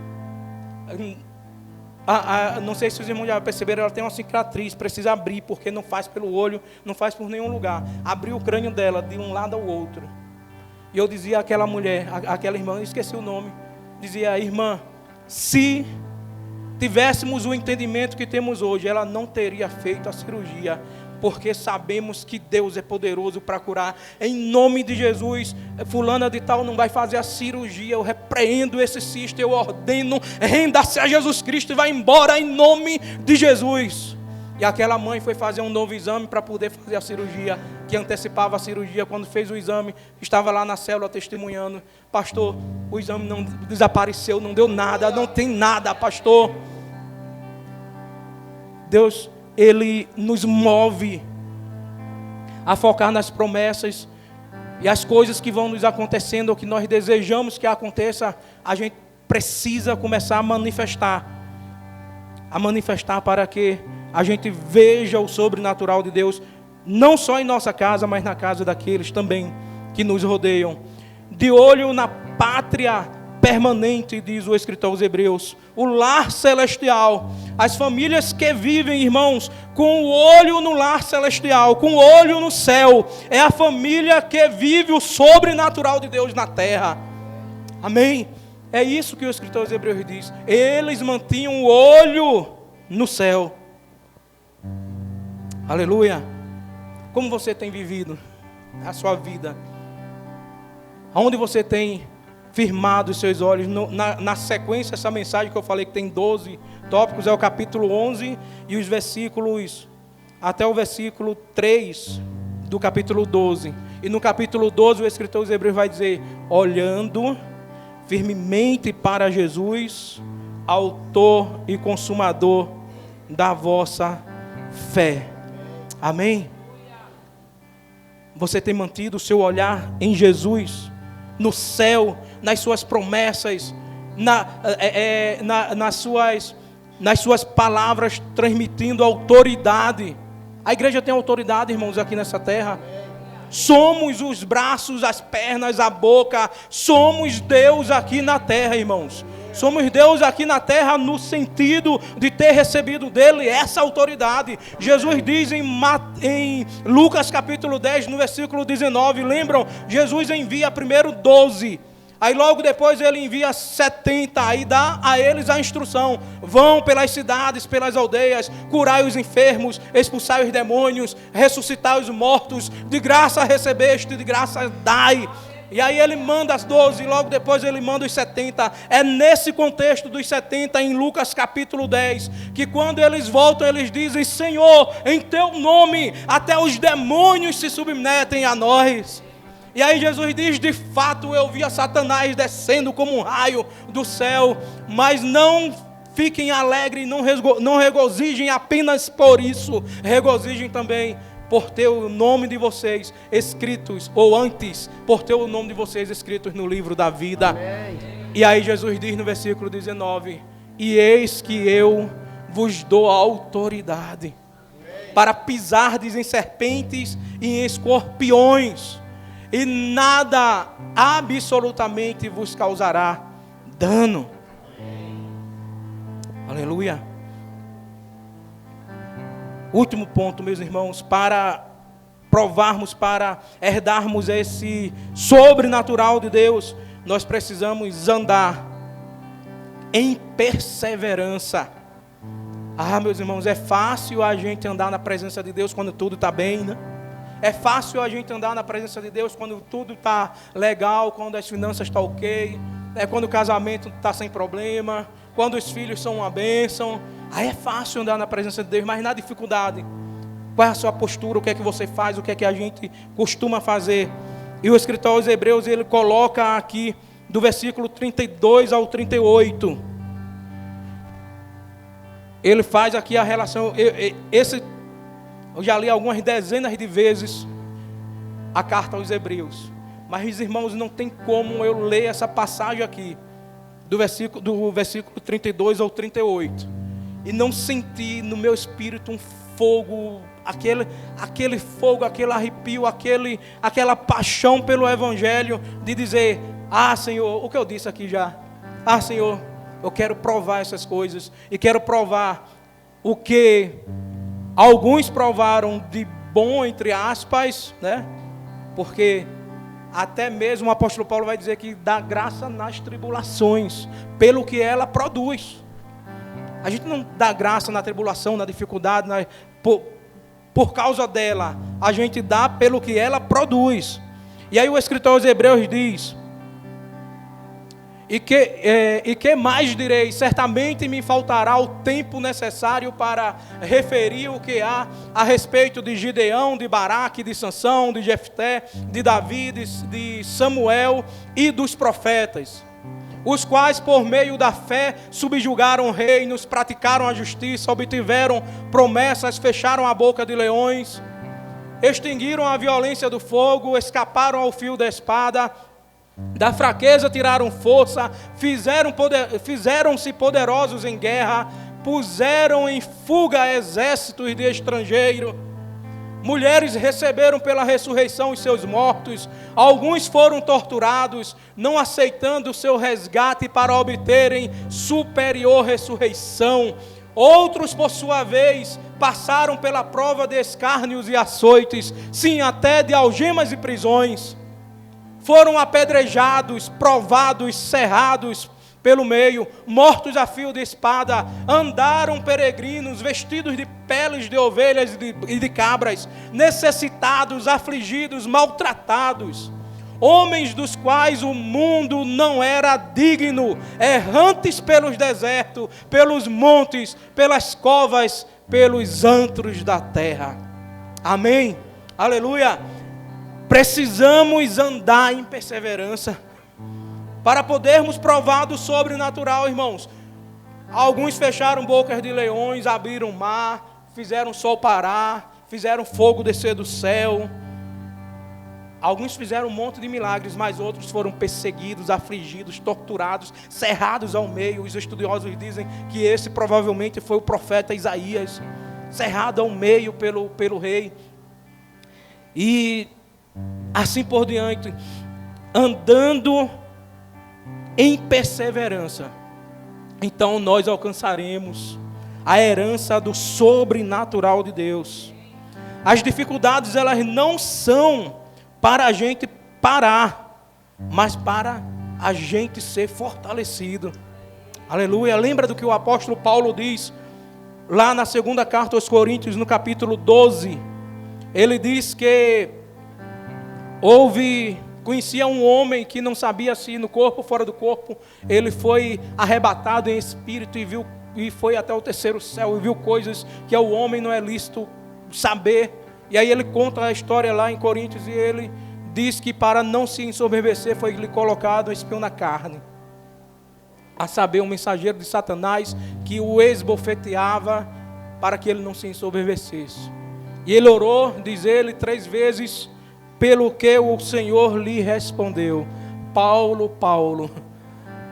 Não sei se os irmãos já perceberam, ela tem uma cicatriz, precisa abrir, porque não faz pelo olho, não faz por nenhum lugar. Abriu o crânio dela de um lado ao outro. E eu dizia àquela mulher, àquela irmã, eu esqueci o nome, dizia, irmã, se tivéssemos o entendimento que temos hoje, ela não teria feito a cirurgia. porque sabemos que Deus é poderoso para curar. Em nome de Jesus, fulana de tal não vai fazer a cirurgia, eu repreendo esse cisto, eu ordeno, renda-se a Jesus Cristo e vai embora em nome de Jesus. E aquela mãe foi fazer um novo exame para poder fazer a cirurgia, que antecipava a cirurgia. Quando fez o exame, estava lá na célula testemunhando: pastor, o exame não desapareceu, não deu nada, não tem nada, pastor. Deus, Ele nos move a focar nas promessas e as coisas que vão nos acontecendo, ou que nós desejamos que aconteça, a gente precisa começar a manifestar para que a gente veja o sobrenatural de Deus, não só em nossa casa, mas na casa daqueles também que nos rodeiam. De olho na pátria permanente, diz o escritor aos Hebreus, o lar celestial, as famílias que vivem, irmãos, com o olho no lar celestial, com o olho no céu, é a família que vive o sobrenatural de Deus na terra. Amém? É isso que o escritor aos Hebreus diz. Eles mantinham o olho no céu. Aleluia. Como você tem vivido a sua vida? Aonde você tem firmado os seus olhos? Na sequência, essa mensagem que eu falei que tem 12 tópicos, é o capítulo 11 e os versículos, até o versículo 3 do capítulo 12. E no capítulo 12 o escritor dos Hebreus vai dizer: olhando firmemente para Jesus, autor e consumador da vossa fé. Amém? Você tem mantido o seu olhar em Jesus, no céu, nas suas promessas, nas suas palavras, transmitindo autoridade. A igreja tem autoridade, irmãos, aqui nessa terra. Somos os braços, as pernas, a boca. Somos Deus aqui na terra, irmãos. Somos Deus aqui na terra no sentido de ter recebido dele essa autoridade. Jesus diz em Lucas capítulo 10, no versículo 19, lembram? Jesus envia primeiro 12, aí logo depois ele envia 70, aí dá a eles a instrução: vão pelas cidades, pelas aldeias, curai os enfermos, expulsai os demônios, ressuscitai os mortos, de graça recebeste, de graça dai. E aí ele manda as 12, e logo depois ele manda os 70. É nesse contexto dos 70, em Lucas capítulo 10, que quando eles voltam, eles dizem: Senhor, em teu nome, até os demônios se submetem a nós. E aí Jesus diz: de fato eu vi a Satanás descendo como um raio do céu, mas não fiquem alegres, não regozijem apenas por isso, regozijem também por ter o nome de vocês escritos, ou antes, por ter o nome de vocês escritos no livro da vida. Amém. E aí Jesus diz no versículo 19: e eis que eu vos dou a autoridade para pisardes em serpentes e em escorpiões, e nada absolutamente vos causará dano. Aleluia. Último ponto, meus irmãos, para provarmos, para herdarmos esse sobrenatural de Deus, nós precisamos andar em perseverança. Meus irmãos, é fácil a gente andar na presença de Deus quando tudo está bem, né? É fácil a gente andar na presença de Deus quando tudo está legal, quando as finanças estão ok, quando o casamento está sem problema, quando os filhos são uma bênção. Aí é fácil andar na presença de Deus, mas na dificuldade, qual é a sua postura, o que é que você faz, o que é que a gente costuma fazer? E o escritor aos Hebreus, ele coloca aqui, do versículo 32 ao 38, ele faz aqui a relação, eu já li algumas dezenas de vezes a carta aos Hebreus, mas irmãos, não tem como eu ler essa passagem aqui, do versículo 32 ao 38, e não sentir no meu espírito um fogo, aquele fogo, aquele arrepio, aquela paixão pelo Evangelho, de dizer: Senhor, o que eu disse aqui já, Senhor, eu quero provar essas coisas, e quero provar o que alguns provaram de bom, entre aspas, né? Porque até mesmo o apóstolo Paulo vai dizer que dá graça nas tribulações, pelo que ela produz. A gente não dá graça na tribulação, na dificuldade, por causa dela, a gente dá pelo que ela produz. E aí o escritor aos Hebreus diz: E que mais direi? Certamente me faltará o tempo necessário para referir o que há a respeito de Gideão, de Baraque, de Sansão, de Jefté, de Davi, de Samuel e dos profetas, os quais por meio da fé subjugaram reinos, praticaram a justiça, obtiveram promessas, fecharam a boca de leões, extinguiram a violência do fogo, escaparam ao fio da espada, da fraqueza tiraram força, fizeram-se poderosos em guerra, puseram em fuga exércitos de estrangeiro. Mulheres receberam pela ressurreição os seus mortos, alguns foram torturados, não aceitando o seu resgate para obterem superior ressurreição. Outros, por sua vez, passaram pela prova de escárnios e açoites, sim, até de algemas e prisões. Foram apedrejados, provados, cerrados pelo meio, mortos a fio de espada, andaram peregrinos, vestidos de peles de ovelhas e de cabras, necessitados, afligidos, maltratados, homens dos quais o mundo não era digno, errantes pelos desertos, pelos montes, pelas covas, pelos antros da terra. Amém? Aleluia! Precisamos andar em perseverança para podermos provar do sobrenatural, irmãos. Alguns fecharam bocas de leões, abriram o mar, fizeram o sol parar, fizeram fogo descer do céu. Alguns fizeram um monte de milagres, mas outros foram perseguidos, afligidos, torturados, cerrados ao meio. Os estudiosos dizem que esse provavelmente foi o profeta Isaías, cerrado ao meio pelo rei. E assim por diante, andando em perseverança, então nós alcançaremos a herança do sobrenatural de Deus. As dificuldades, elas não são para a gente parar, mas para a gente ser fortalecido. Aleluia. Lembra do que o apóstolo Paulo diz lá na segunda carta aos Coríntios, no capítulo 12. Ele diz que conhecia um homem que não sabia se no corpo ou fora do corpo. Ele foi arrebatado em espírito e foi até o terceiro céu e viu coisas que ao homem não é lícito saber. E aí ele conta a história lá em Coríntios, e ele diz que para não se ensoberbecer foi-lhe colocado um espinho na carne, a saber, um mensageiro de Satanás que o esbofeteava para que ele não se ensoberbecesse. E ele orou, diz ele, 3 vezes, pelo que o Senhor lhe respondeu: Paulo, Paulo,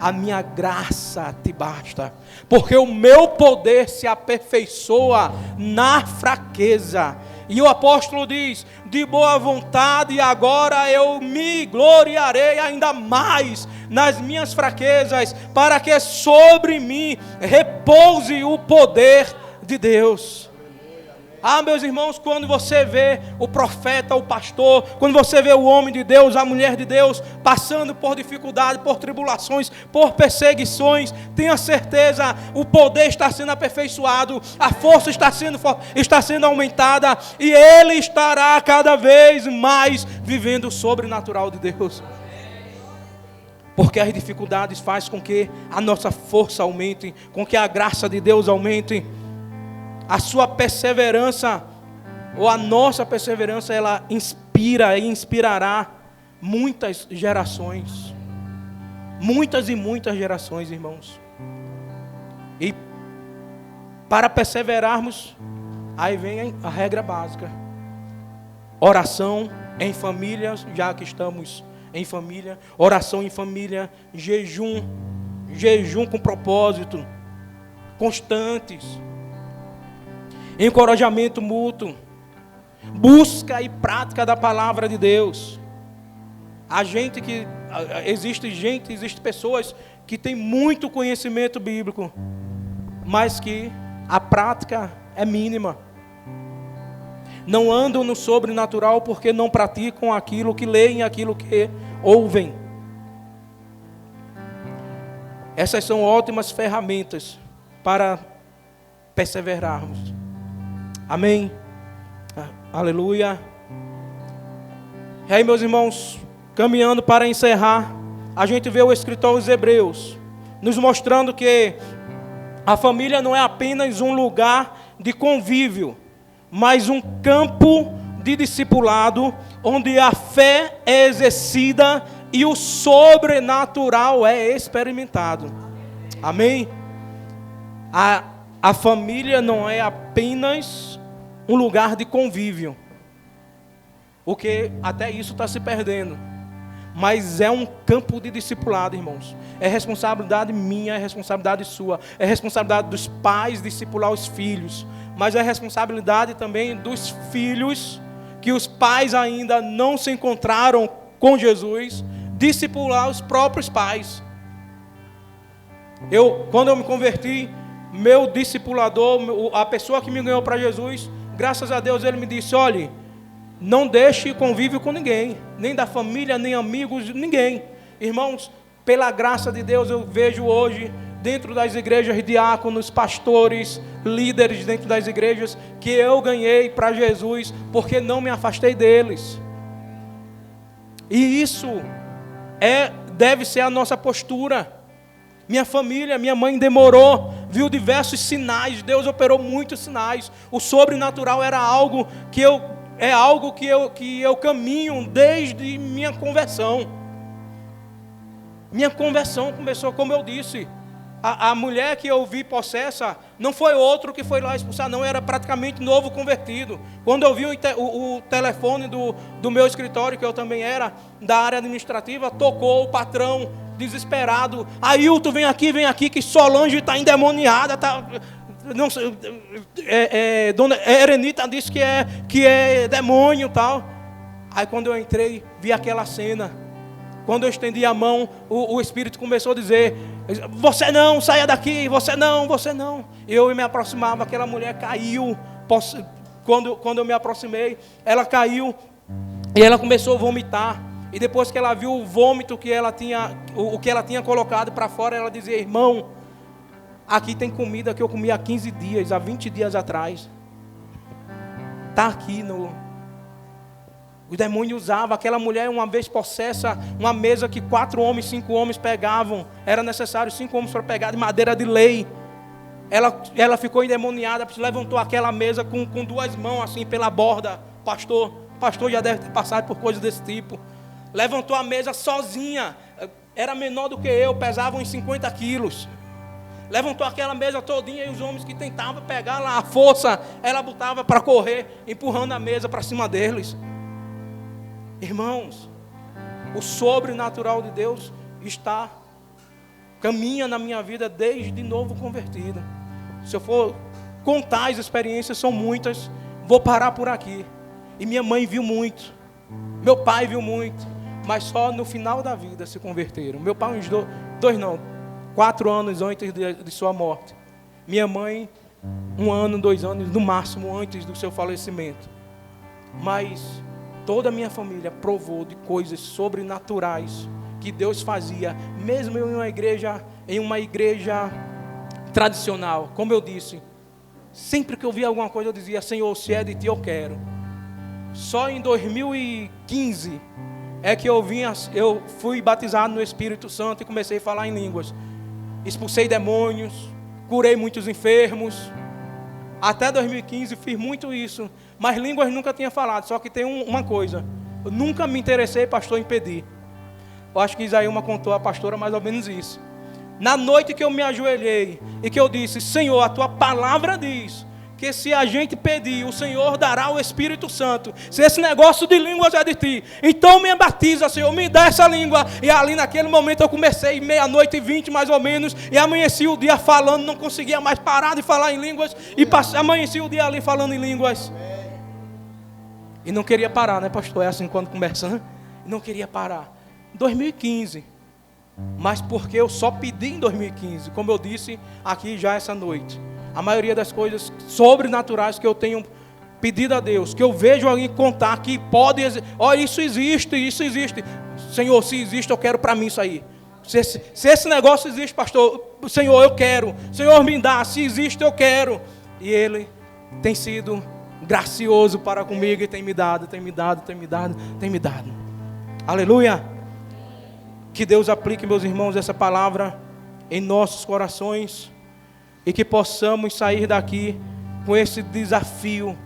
a minha graça te basta, porque o meu poder se aperfeiçoa na fraqueza. E o apóstolo diz: de boa vontade agora eu me gloriarei ainda mais nas minhas fraquezas, para que sobre mim repouse o poder de Deus. Ah, meus irmãos, quando você vê o profeta, o pastor, quando você vê o homem de Deus, a mulher de Deus, passando por dificuldade, por tribulações, por perseguições, tenha certeza, o poder está sendo aperfeiçoado, a força está sendo aumentada, e ele estará cada vez mais vivendo o sobrenatural de Deus. Porque as dificuldades fazem com que a nossa força aumente, com que a graça de Deus aumente. A sua perseverança, ou a nossa perseverança, ela inspira e inspirará muitas gerações. Muitas e muitas gerações, irmãos. E para perseverarmos, aí vem a regra básica. Oração em família, já que estamos em família. Oração em família, jejum com propósito, constantes. Encorajamento mútuo, busca e prática da palavra de Deus. Existem pessoas que têm muito conhecimento bíblico, mas que a prática é mínima. Não andam no sobrenatural porque não praticam aquilo que leem, aquilo que ouvem. Essas são ótimas ferramentas para perseverarmos. Amém? Aleluia. E aí, meus irmãos, caminhando para encerrar, a gente vê o escritor aos Hebreus nos mostrando que a família não é apenas um lugar de convívio, mas um campo de discipulado, onde a fé é exercida e o sobrenatural é experimentado. Amém? A família não é apenas um lugar de convívio, porque até isso está se perdendo, mas é um campo de discipulado, irmãos. É responsabilidade minha, é responsabilidade sua, é responsabilidade dos pais discipular os filhos, mas é responsabilidade também dos filhos, que os pais ainda não se encontraram com Jesus, discipular os próprios pais. Quando eu me converti, meu discipulador, a pessoa que me ganhou para Jesus, graças a Deus, ele me disse: olhe, não deixe convívio com ninguém, nem da família, nem amigos, ninguém. Irmãos, pela graça de Deus, eu vejo hoje, dentro das igrejas, diáconos, pastores, líderes dentro das igrejas, que eu ganhei para Jesus, porque não me afastei deles. E isso deve ser a nossa postura. Minha família, minha mãe demorou, viu diversos sinais, Deus operou muitos sinais. O sobrenatural era algo que eu caminho desde minha conversão. Minha conversão começou, como eu disse, a mulher que eu vi possessa, não foi outro que foi lá expulsar, não, era praticamente novo convertido. Quando eu vi o telefone do meu escritório, que eu também era da área administrativa, tocou o patrão, desesperado: Ailton, vem aqui, que Solange está endemoniada, não sei, dona Erenita disse que é demônio e tal. Aí quando eu entrei, vi aquela cena. Quando eu estendi a mão, o Espírito começou a dizer: você não, saia daqui, você não. Eu me aproximava, aquela mulher caiu. Quando eu me aproximei, ela caiu e ela começou a vomitar. E depois que ela viu o vômito que ela tinha, o que ela tinha colocado para fora, ela dizia: irmão, aqui tem comida que eu comi há 15 dias, há 20 dias atrás. Está aqui O demônio usava aquela mulher, uma vez possessa, uma mesa que 4 homens, 5 homens pegavam. Era necessário 5 homens para pegar de madeira de lei. Ela ficou endemoniada, levantou aquela mesa com 2 mãos assim pela borda. Pastor já deve ter passado por coisas desse tipo. Levantou a mesa sozinha. Era menor do que eu, pesava uns 50 quilos. Levantou aquela mesa todinha, e os homens que tentavam pegar lá a força, ela botava para correr, empurrando a mesa para cima deles. Irmãos, o sobrenatural de Deus caminha na minha vida desde novo convertido. Se eu for contar as experiências, são muitas, vou parar por aqui. E minha mãe viu muito, meu pai viu muito, mas só no final da vida se converteram. Meu pai uns 4 anos antes de sua morte. Minha mãe 1 ano, 2 anos, no máximo, antes do seu falecimento. Mas toda a minha família provou de coisas sobrenaturais que Deus fazia, mesmo em uma igreja tradicional. Como eu disse, sempre que eu via alguma coisa, eu dizia: Senhor, se é de ti, eu quero. Só em 2015 é que eu fui batizado no Espírito Santo e comecei a falar em línguas. Expulsei demônios, curei muitos enfermos. Até 2015 fiz muito isso, mas línguas nunca tinha falado. Só que tem uma coisa: eu nunca me interessei, pastor, em pedir. Eu acho que Isaíma contou a pastora mais ou menos isso. Na noite que eu me ajoelhei e que eu disse: Senhor, a tua palavra diz que se a gente pedir, o Senhor dará o Espírito Santo. Se esse negócio de línguas é de ti, então me batiza, Senhor, me dá essa língua. E ali naquele momento eu comecei 00:20 mais ou menos, e amanheci o dia falando, não conseguia mais parar de falar em línguas, e amanheci o dia ali falando em línguas. E não queria parar, né, pastor? É assim quando começa, né? Não queria parar. 2015. Mas porque eu só pedi em 2015, como eu disse aqui já essa noite. A maioria das coisas sobrenaturais que eu tenho pedido a Deus, que eu vejo alguém contar que pode, olha, isso existe. Senhor, se existe, eu quero para mim isso aí. Se esse negócio existe, pastor, Senhor, eu quero. Senhor, me dá, se existe, eu quero. E Ele tem sido gracioso para comigo e tem me dado. Aleluia. Que Deus aplique, meus irmãos, essa palavra em nossos corações e que possamos sair daqui com esse desafio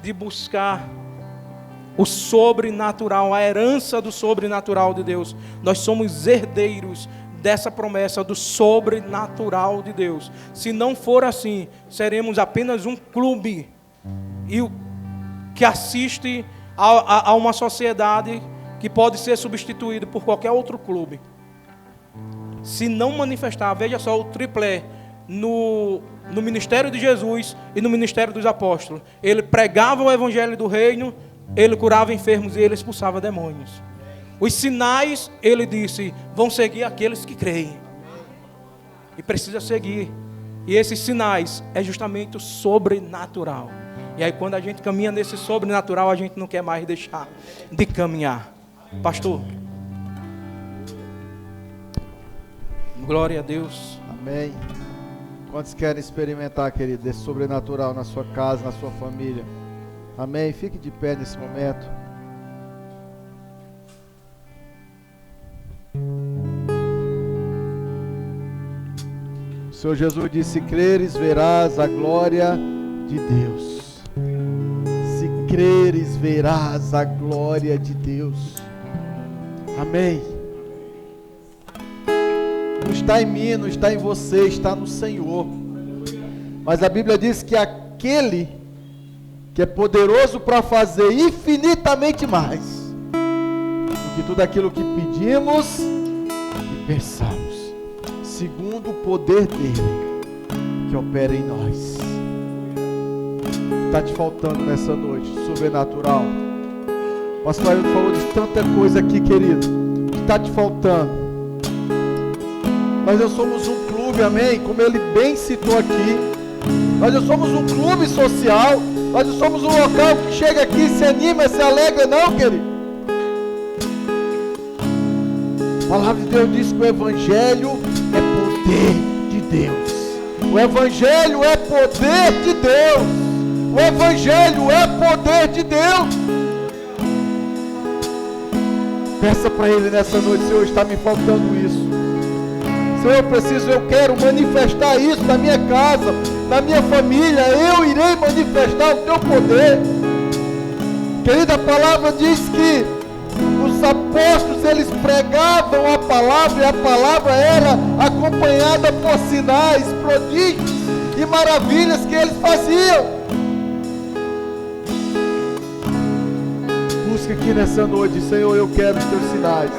de buscar o sobrenatural, a herança do sobrenatural de Deus. Nós somos herdeiros dessa promessa do sobrenatural de Deus. Se não for assim, seremos apenas um clube que assiste a uma sociedade que pode ser substituído por qualquer outro clube. Se não manifestar, veja só o triplé no ministério de Jesus e no ministério dos apóstolos. Ele pregava o evangelho do reino, ele curava enfermos e ele expulsava demônios. Os sinais, ele disse, vão seguir aqueles que creem. E precisa seguir. E esses sinais é justamente o sobrenatural. E aí quando a gente caminha nesse sobrenatural, a gente não quer mais deixar de caminhar. Pastor. Glória a Deus.
Amém. Quantos querem experimentar, querido, desse sobrenatural na sua casa, na sua família? Amém. Fique de pé nesse momento. O Senhor Jesus disse: se creres, verás a glória de Deus. Se creres, verás a glória de Deus. Amém. Não está em mim, não está em você, está no Senhor. Mas a Bíblia diz que aquele que é poderoso para fazer infinitamente mais do que tudo aquilo que pedimos e pensamos, segundo o poder dele que opera em nós. Está te faltando nessa noite sobrenatural? O pastor Ailton falou de tanta coisa aqui, querido, que está te faltando. Nós não somos um clube, amém? Como ele bem citou aqui, nós não somos um clube social, nós não somos um local que chega aqui, se anima, se alegra, não, querido. A palavra de Deus diz que o Evangelho é poder de Deus. O Evangelho é poder de Deus. O Evangelho é poder de Deus. Peça para Ele nessa noite: Senhor, está me faltando isso. Senhor, eu quero manifestar isso na minha casa, na minha família. Eu irei manifestar o teu poder. Querida, a palavra diz que os apóstolos, eles pregavam a palavra, e a palavra era acompanhada por sinais, prodígios e maravilhas que eles faziam. Busca aqui nessa noite: Senhor, eu quero os teus sinais.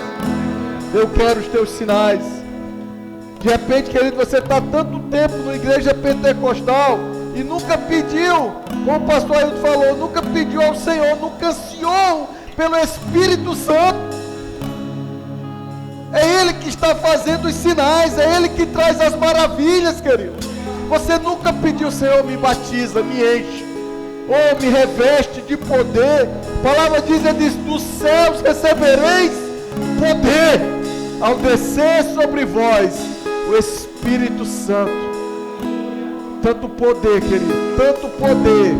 Eu quero os teus sinais. De repente, querido, você está tanto tempo na igreja pentecostal e nunca pediu, como o pastor Ailton falou, nunca pediu ao Senhor, nunca ansiou pelo Espírito Santo. É Ele que está fazendo os sinais, é Ele que traz as maravilhas, querido. Você nunca pediu: Senhor, me batiza, me enche, ou me reveste de poder. A palavra diz, dos céus recebereis poder, ao descer sobre vós o Espírito Santo. Tanto poder, querido, tanto poder,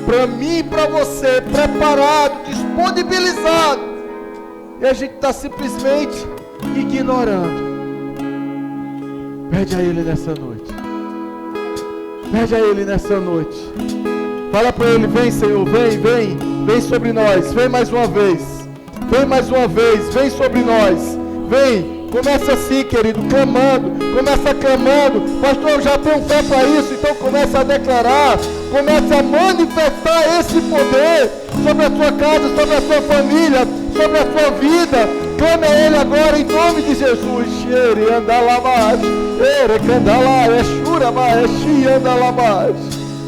para mim e para você, preparado, disponibilizado, e a gente está simplesmente ignorando. Pede a Ele nessa noite. Pede a Ele nessa noite. Fala para Ele: vem, Senhor, vem sobre nós, vem mais uma vez, vem sobre nós, vem. Começa assim, querido, clamando, começa clamando. Pastor, eu já tenho fé para isso, então começa a declarar, começa a manifestar esse poder sobre a sua casa, sobre a sua família, sobre a sua vida. Clame a Ele agora em nome de Jesus.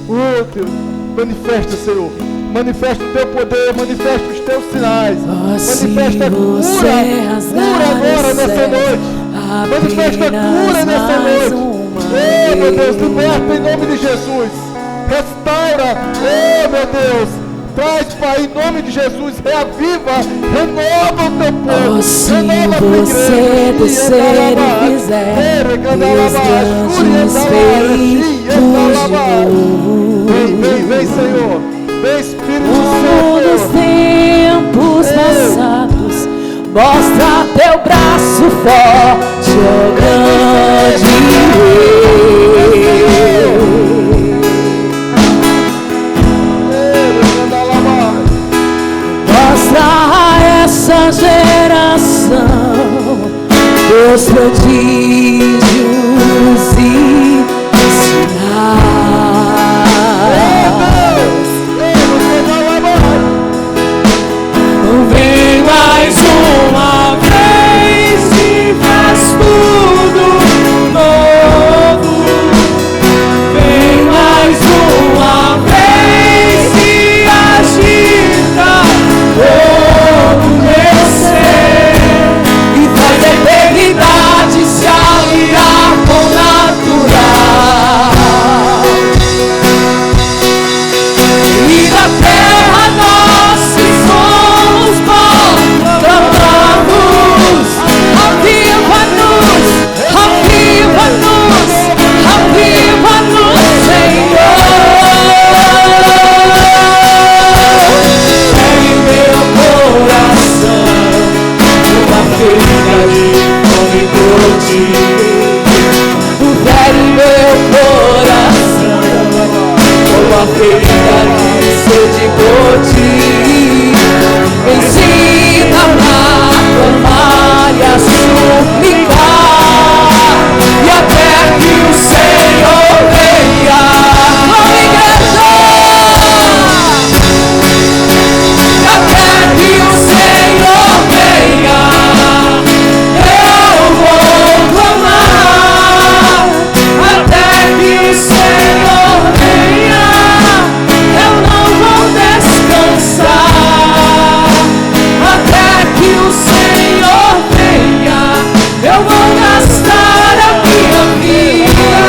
Oh Deus, manifesta, Senhor. Manifesta o teu poder, manifesta os teus sinais, manifesta a cura agora nessa noite, manifesta a cura nessa noite. Oh meu Deus, liberta em nome de Jesus, restaura, oh meu Deus, traz, Pai, em nome de Jesus, reaviva, renova o teu povo, renova a tua igreja.
Descer e fizer, e os grandes feitos de novo.
Vem, Senhor. Vem, Espírito
Santo. Nos tempos passados, mostra teu braço forte, ó grande rei. Mostra a essa geração teus prodígios e sinais. Vem mais uma vez e faz tudo novo. Vem mais uma vez e agita todo meu ser e faz a eternidade se aliar com o natural. E da terra nós que somos pó, clamamos: aviva-nos, aviva-nos, aviva-nos, Senhor. Em meu coração uma ferida de fome por ti. Em meu coração uma ferida de sede por ti. Ensina-me a clamar e a suplicar, e até que o Senhor venha. Até que o Senhor venha, eu vou clamar. Até que o Senhor venha, eu não vou descansar. Até que o Senhor venha, eu vou gastar a minha vida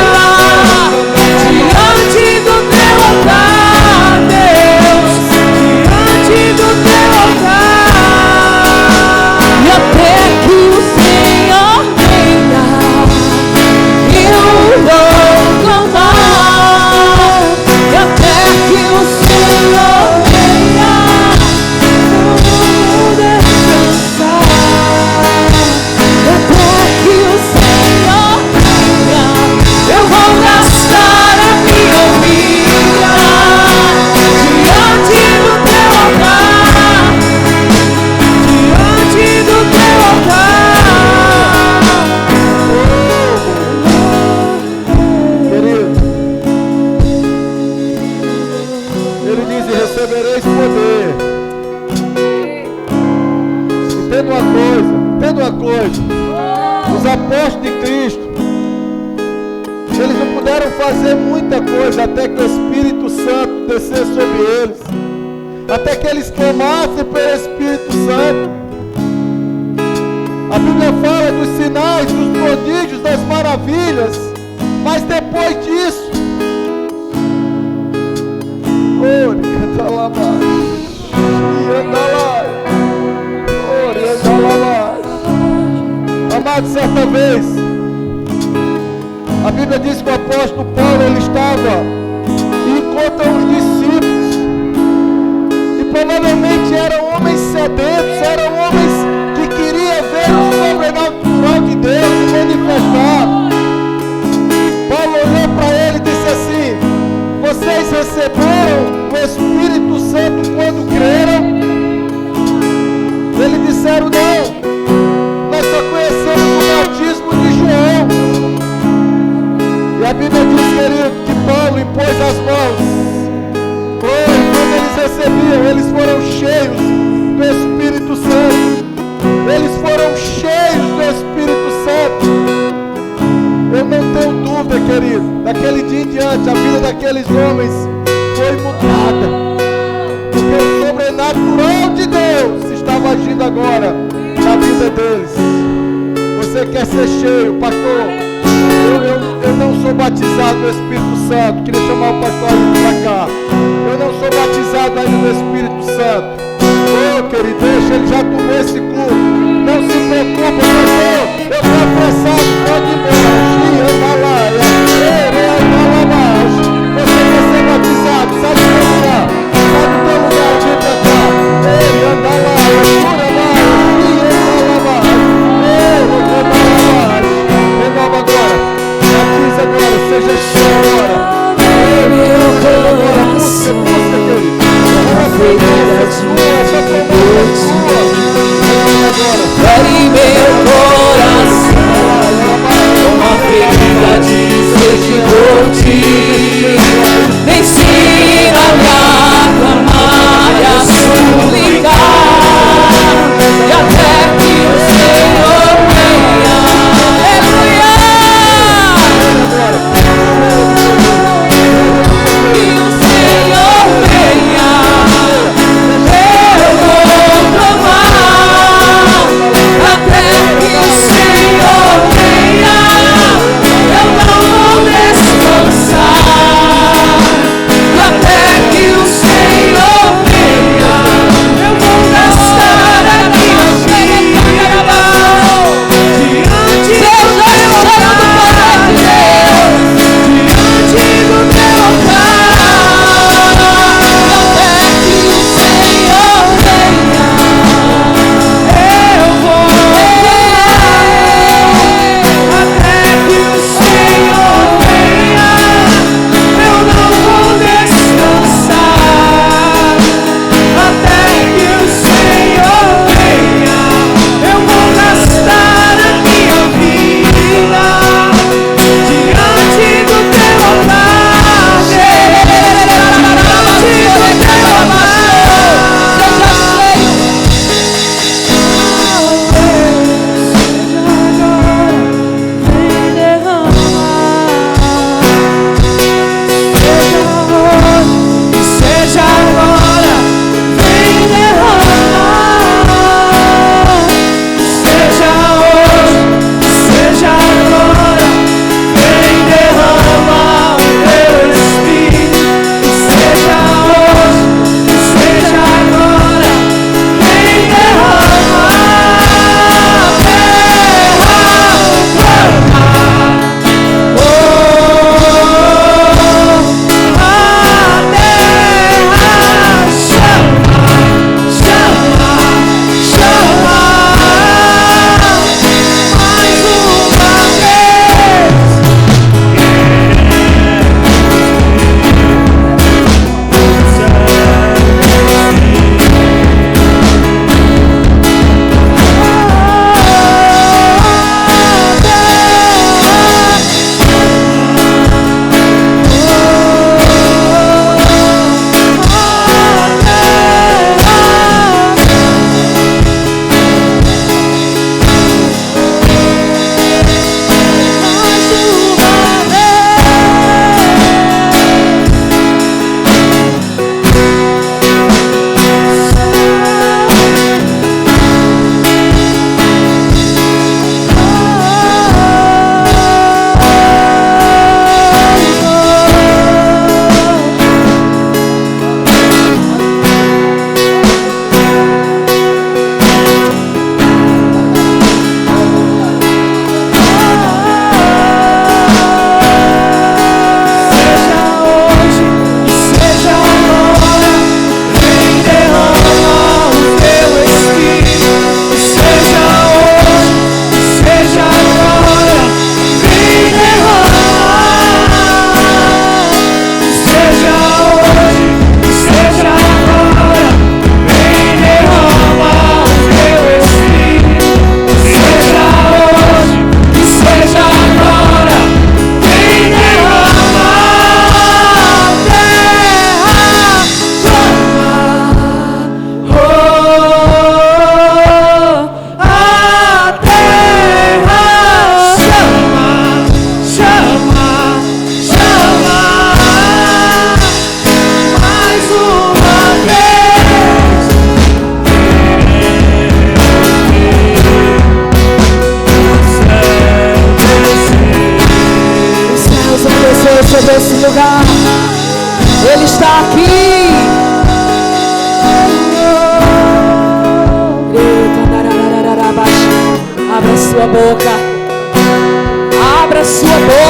diante do teu altar, Deus, diante do teu altar. E até que o Senhor venha, eu vou clamar. E até que o Senhor venha, eu vou descansar. E até que o Senhor venha, eu vou gastar a minha vida diante do teu altar, diante do teu altar.
Querido, ele diz: e recebereis poder. Entenda uma coisa, os apóstolos de Cristo, eles não puderam fazer muita coisa até que o Espírito Santo descesse sobre eles, até que eles clamassem pelo Espírito Santo. A Bíblia fala dos sinais, dos prodígios, das maravilhas, mas depois disso, amado, certa vez, a Bíblia diz que o apóstolo Paulo, ele estava e encontra os discípulos, e provavelmente eram homens sedentos, eram homens que queriam ver o sobrenatural de Deus se manifestar. Paulo olhou para ele e disse assim: vocês receberam o Espírito Santo quando creram? Eles disseram: não, nós só conhecemos o batismo de João. E a Bíblia diz, querido, que Paulo impôs as mãos. Quando eles recebiam, eles foram cheios do Espírito Santo. Eles foram cheios do Espírito Santo. Eu não tenho dúvida, querido, daquele dia em diante, a vida daqueles homens foi mudada, porque o sobrenatural de Deus estava agindo agora na vida deles. Você quer ser cheio, pastor? Eu não sou batizado no Espírito Santo. Queria chamar o pastor para cá. Eu não sou batizado ainda no Espírito Santo. Oh, querido, deixa, ele já tomou esse culto. Não se preocupe, pastor. Eu estou apressado, pode ir embora. Você quer ser batizado?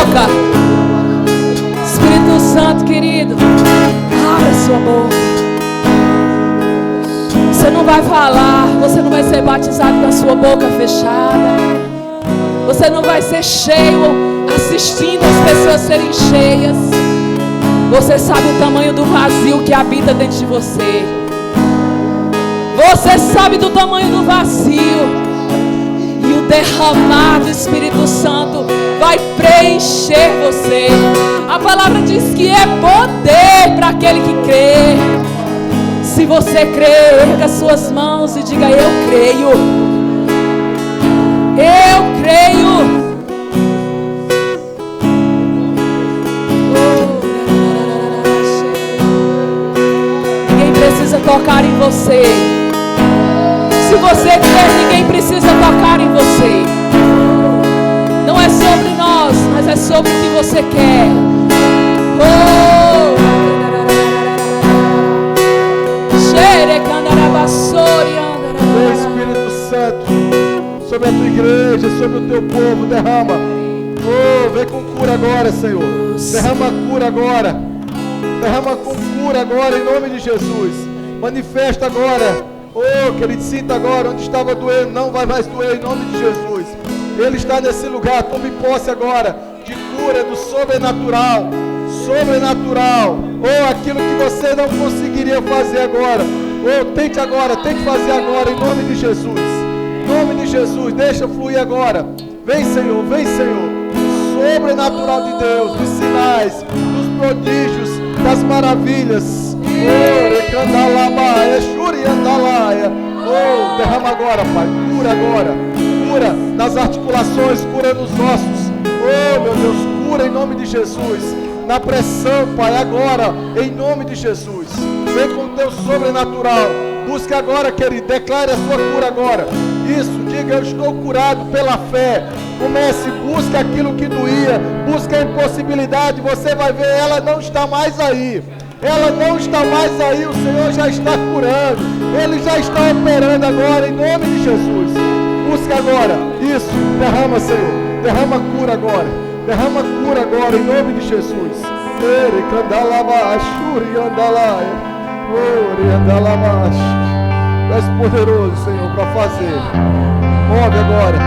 boca. Espírito Santo, querido, abra sua boca. Você não vai falar, você não vai ser batizado com a sua boca fechada. Você não vai ser cheio assistindo as pessoas serem cheias. Você sabe o tamanho do vazio que habita dentro de você. Você sabe do tamanho do vazio. E o derramar do Espírito Santo vai preencher você. A palavra diz que é poder para aquele que crê. Se você crê, erga suas mãos e diga: eu creio. Eu creio. Ninguém precisa tocar em você. Se você quer, ninguém precisa tocar em você. Não é sobre nós, mas é sobre o que você quer.
Vem, Espírito Santo, sobre a tua igreja, sobre o teu povo, derrama. Oh, vem com cura agora, Senhor. Derrama cura agora. Derrama com cura agora, em nome de Jesus. Manifesta agora. Oh, que ele sinta agora onde estava doendo, não vai mais doer, em nome de Jesus. Ele está nesse lugar, tome posse agora de cura do sobrenatural. Sobrenatural. Oh, aquilo que você não conseguiria fazer agora. Oh, tente agora, tente fazer agora, em nome de Jesus. Em nome de Jesus, deixa fluir agora. Vem, Senhor, vem, Senhor. O sobrenatural de Deus, dos sinais, dos prodígios, das maravilhas. Oh, derrama agora, Pai. Cura agora. Cura nas articulações, cura nos ossos. Oh, meu Deus, cura em nome de Jesus. Na pressão, Pai, agora, em nome de Jesus. Vem com o teu sobrenatural. Busque agora, querido. Declare a sua cura agora. Isso, diga: eu estou curado pela fé. Comece, busque aquilo que doía. Busque a impossibilidade. Você vai ver, ela não está mais aí. Ela não está mais aí, o Senhor já está curando. Ele já está operando agora, em nome de Jesus. Busca agora, isso, derrama, Senhor. Derrama cura agora. Derrama cura agora, em nome de Jesus. Tu és poderoso, Senhor, para fazer. Move agora,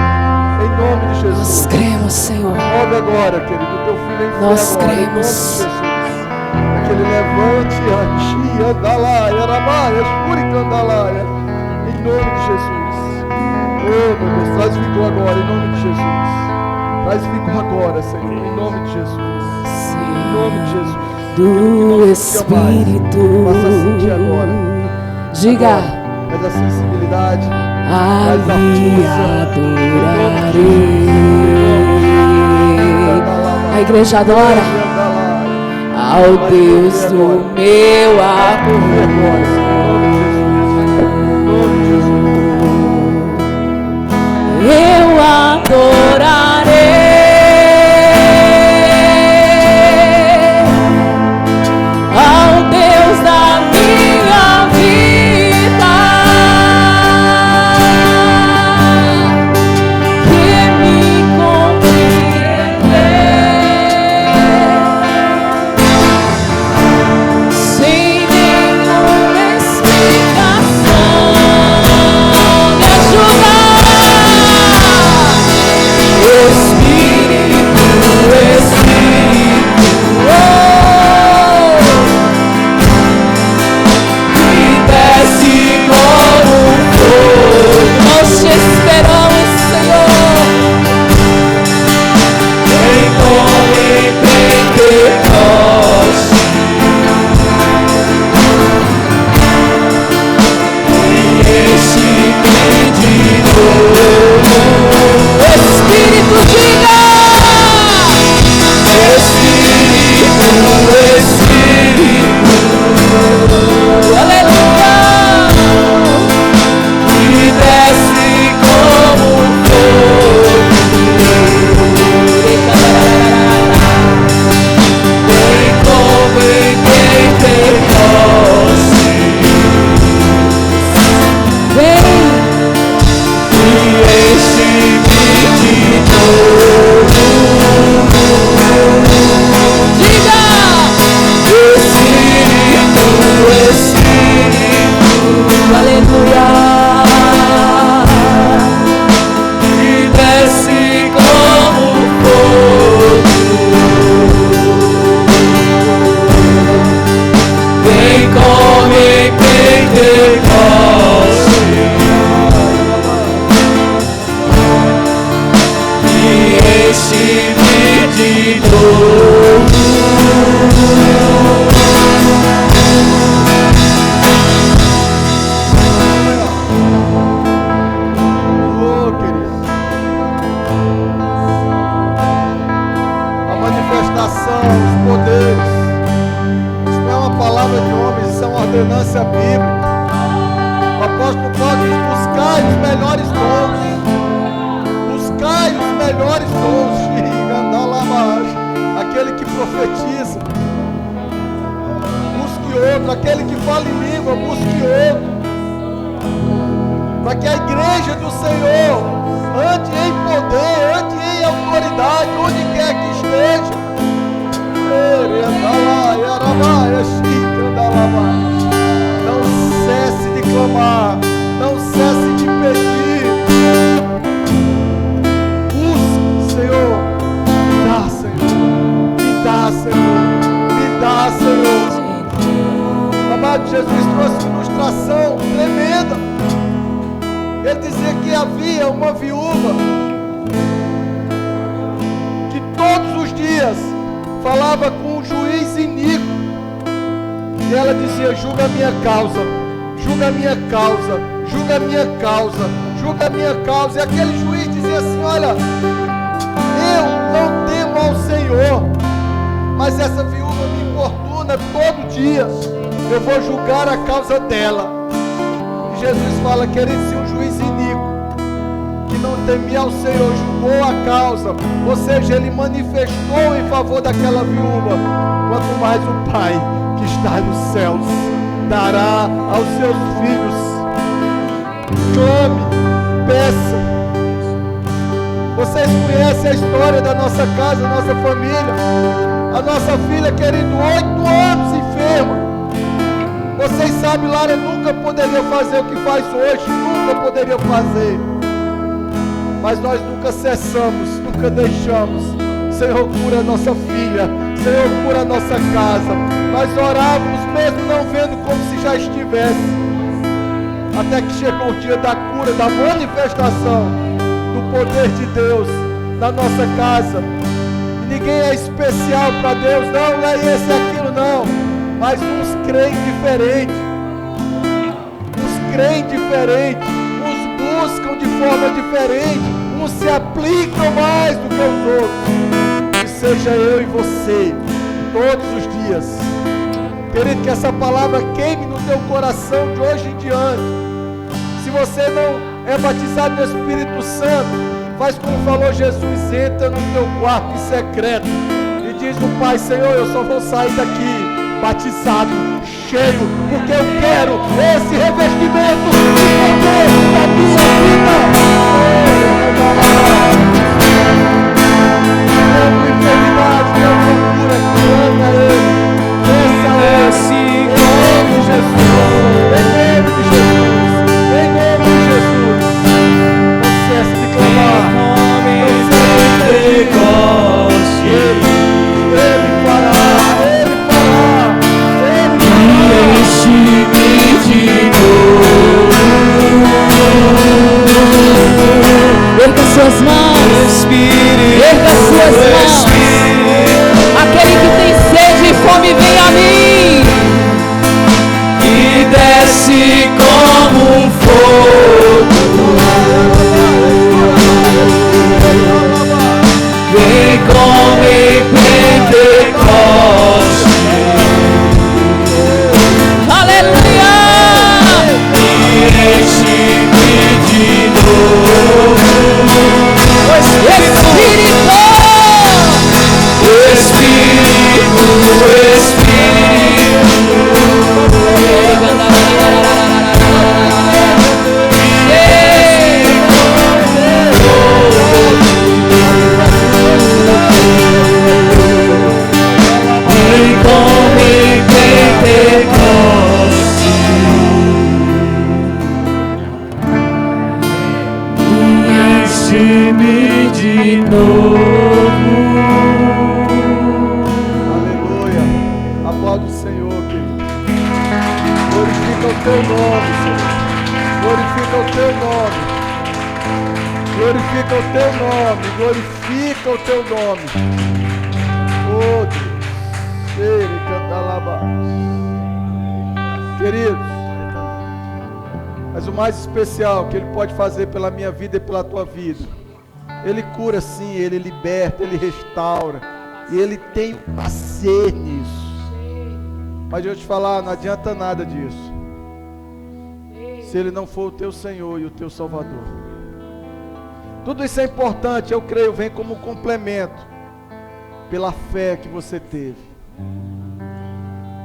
em nome de Jesus.
Nós cremos, Senhor.
Move agora, querido, teu filho em fé
Nós
agora,
cremos.
em nome de Jesus. Que ele levante a tia Andalaia, Aramaia, Shuricandalaia, em nome de Jesus. Oh, meu Deus, traz vigor agora, em nome de Jesus. Traz vigor agora, Senhor, em nome de Jesus. Em nome de Jesus.
Do Espírito.
Faça sentir agora.
Diga:
mas a sensibilidade,
ali adorarei. A igreja adora ao Deus do meu amor. Eu adorarei ao Deus da minha vida, que me compreendeu. Sem nenhum
profetiza, busque outro. Aquele que fala em língua, busque outro. Para que a igreja do Senhor ande em poder, ande em autoridade, onde quer que esteja. Não cesse de clamar, não cesse de pedir. Busque, Senhor, me dá, Senhor, me dá, Senhor, me dá, Senhor. Amado, Jesus trouxe uma ilustração tremenda. Ele dizia que havia uma viúva que todos os dias falava com um juiz iníquo. E ela dizia: julga a minha causa, julga a minha causa, julga a minha causa, julga a minha causa. E aquele juiz dizia assim: olha, eu não temo ao Senhor, mas essa viúva me importuna todo dia, eu vou julgar a causa dela. E Jesus fala, querido, se um juiz iníquo que não temia ao Senhor julgou a causa, ou seja, ele manifestou em favor daquela viúva, quanto mais o Pai que está nos céus dará aos seus filhos. Clame, peça. Vocês conhecem a história da nossa casa, da nossa família. A nossa filha, querido, 8 anos enferma. Vocês sabem, Lara nunca poderia fazer o que faz hoje, nunca poderia fazer. Mas nós nunca cessamos, nunca deixamos. Senhor, cura a nossa filha, Senhor, cura a nossa casa. Nós orávamos mesmo não vendo como se já estivesse. Até que chegou o dia da cura, da manifestação do poder de Deus na nossa casa. E ninguém é especial para Deus, não é esse e aquilo não. Mas uns creem diferente. Uns creem diferente. Uns buscam de forma diferente. Uns se aplicam mais do que os outros. Que seja eu e você, todos os dias. Querido, que essa palavra queime no teu coração de hoje em diante. Se você não é batizado no Espírito Santo, faz como falou Jesus, entra no teu quarto em secreto e diz no Pai: Senhor, eu só vou sair daqui batizado, cheio, porque eu quero esse revestimento de poder da minha vida. Não enfermidade, não procura, clame a Ele. Peça em nome de Jesus, em nome de Jesus, em nome de Jesus. Não cesse de clamar, não cesse de pedir. Ele fará, Ele fará, Ele fará. Enche-me de novo.
Erga suas mãos, erga suas mãos. Aquele que tem sede e fome, vem a mim.
E desce como um fogo. Vem como em Pentecostes.
Aleluia!
E enche-me de novo. Enche-me de novo.
Aleluia. Aplaude o Senhor, querido. Glorifica o teu nome, Senhor. Glorifica o teu nome. Glorifica o teu nome. Glorifica o teu nome. Oh Deus. Ele canta lá. Queridos, mas o mais especial que Ele pode fazer pela minha vida e pela tua vida, Ele cura sim, Ele liberta, Ele restaura, e Ele tem prazer nisso. Mas eu te falar, não adianta nada disso se Ele não for o teu Senhor e o teu Salvador. Tudo isso é importante, eu creio, vem como um complemento. pela fé que você teve.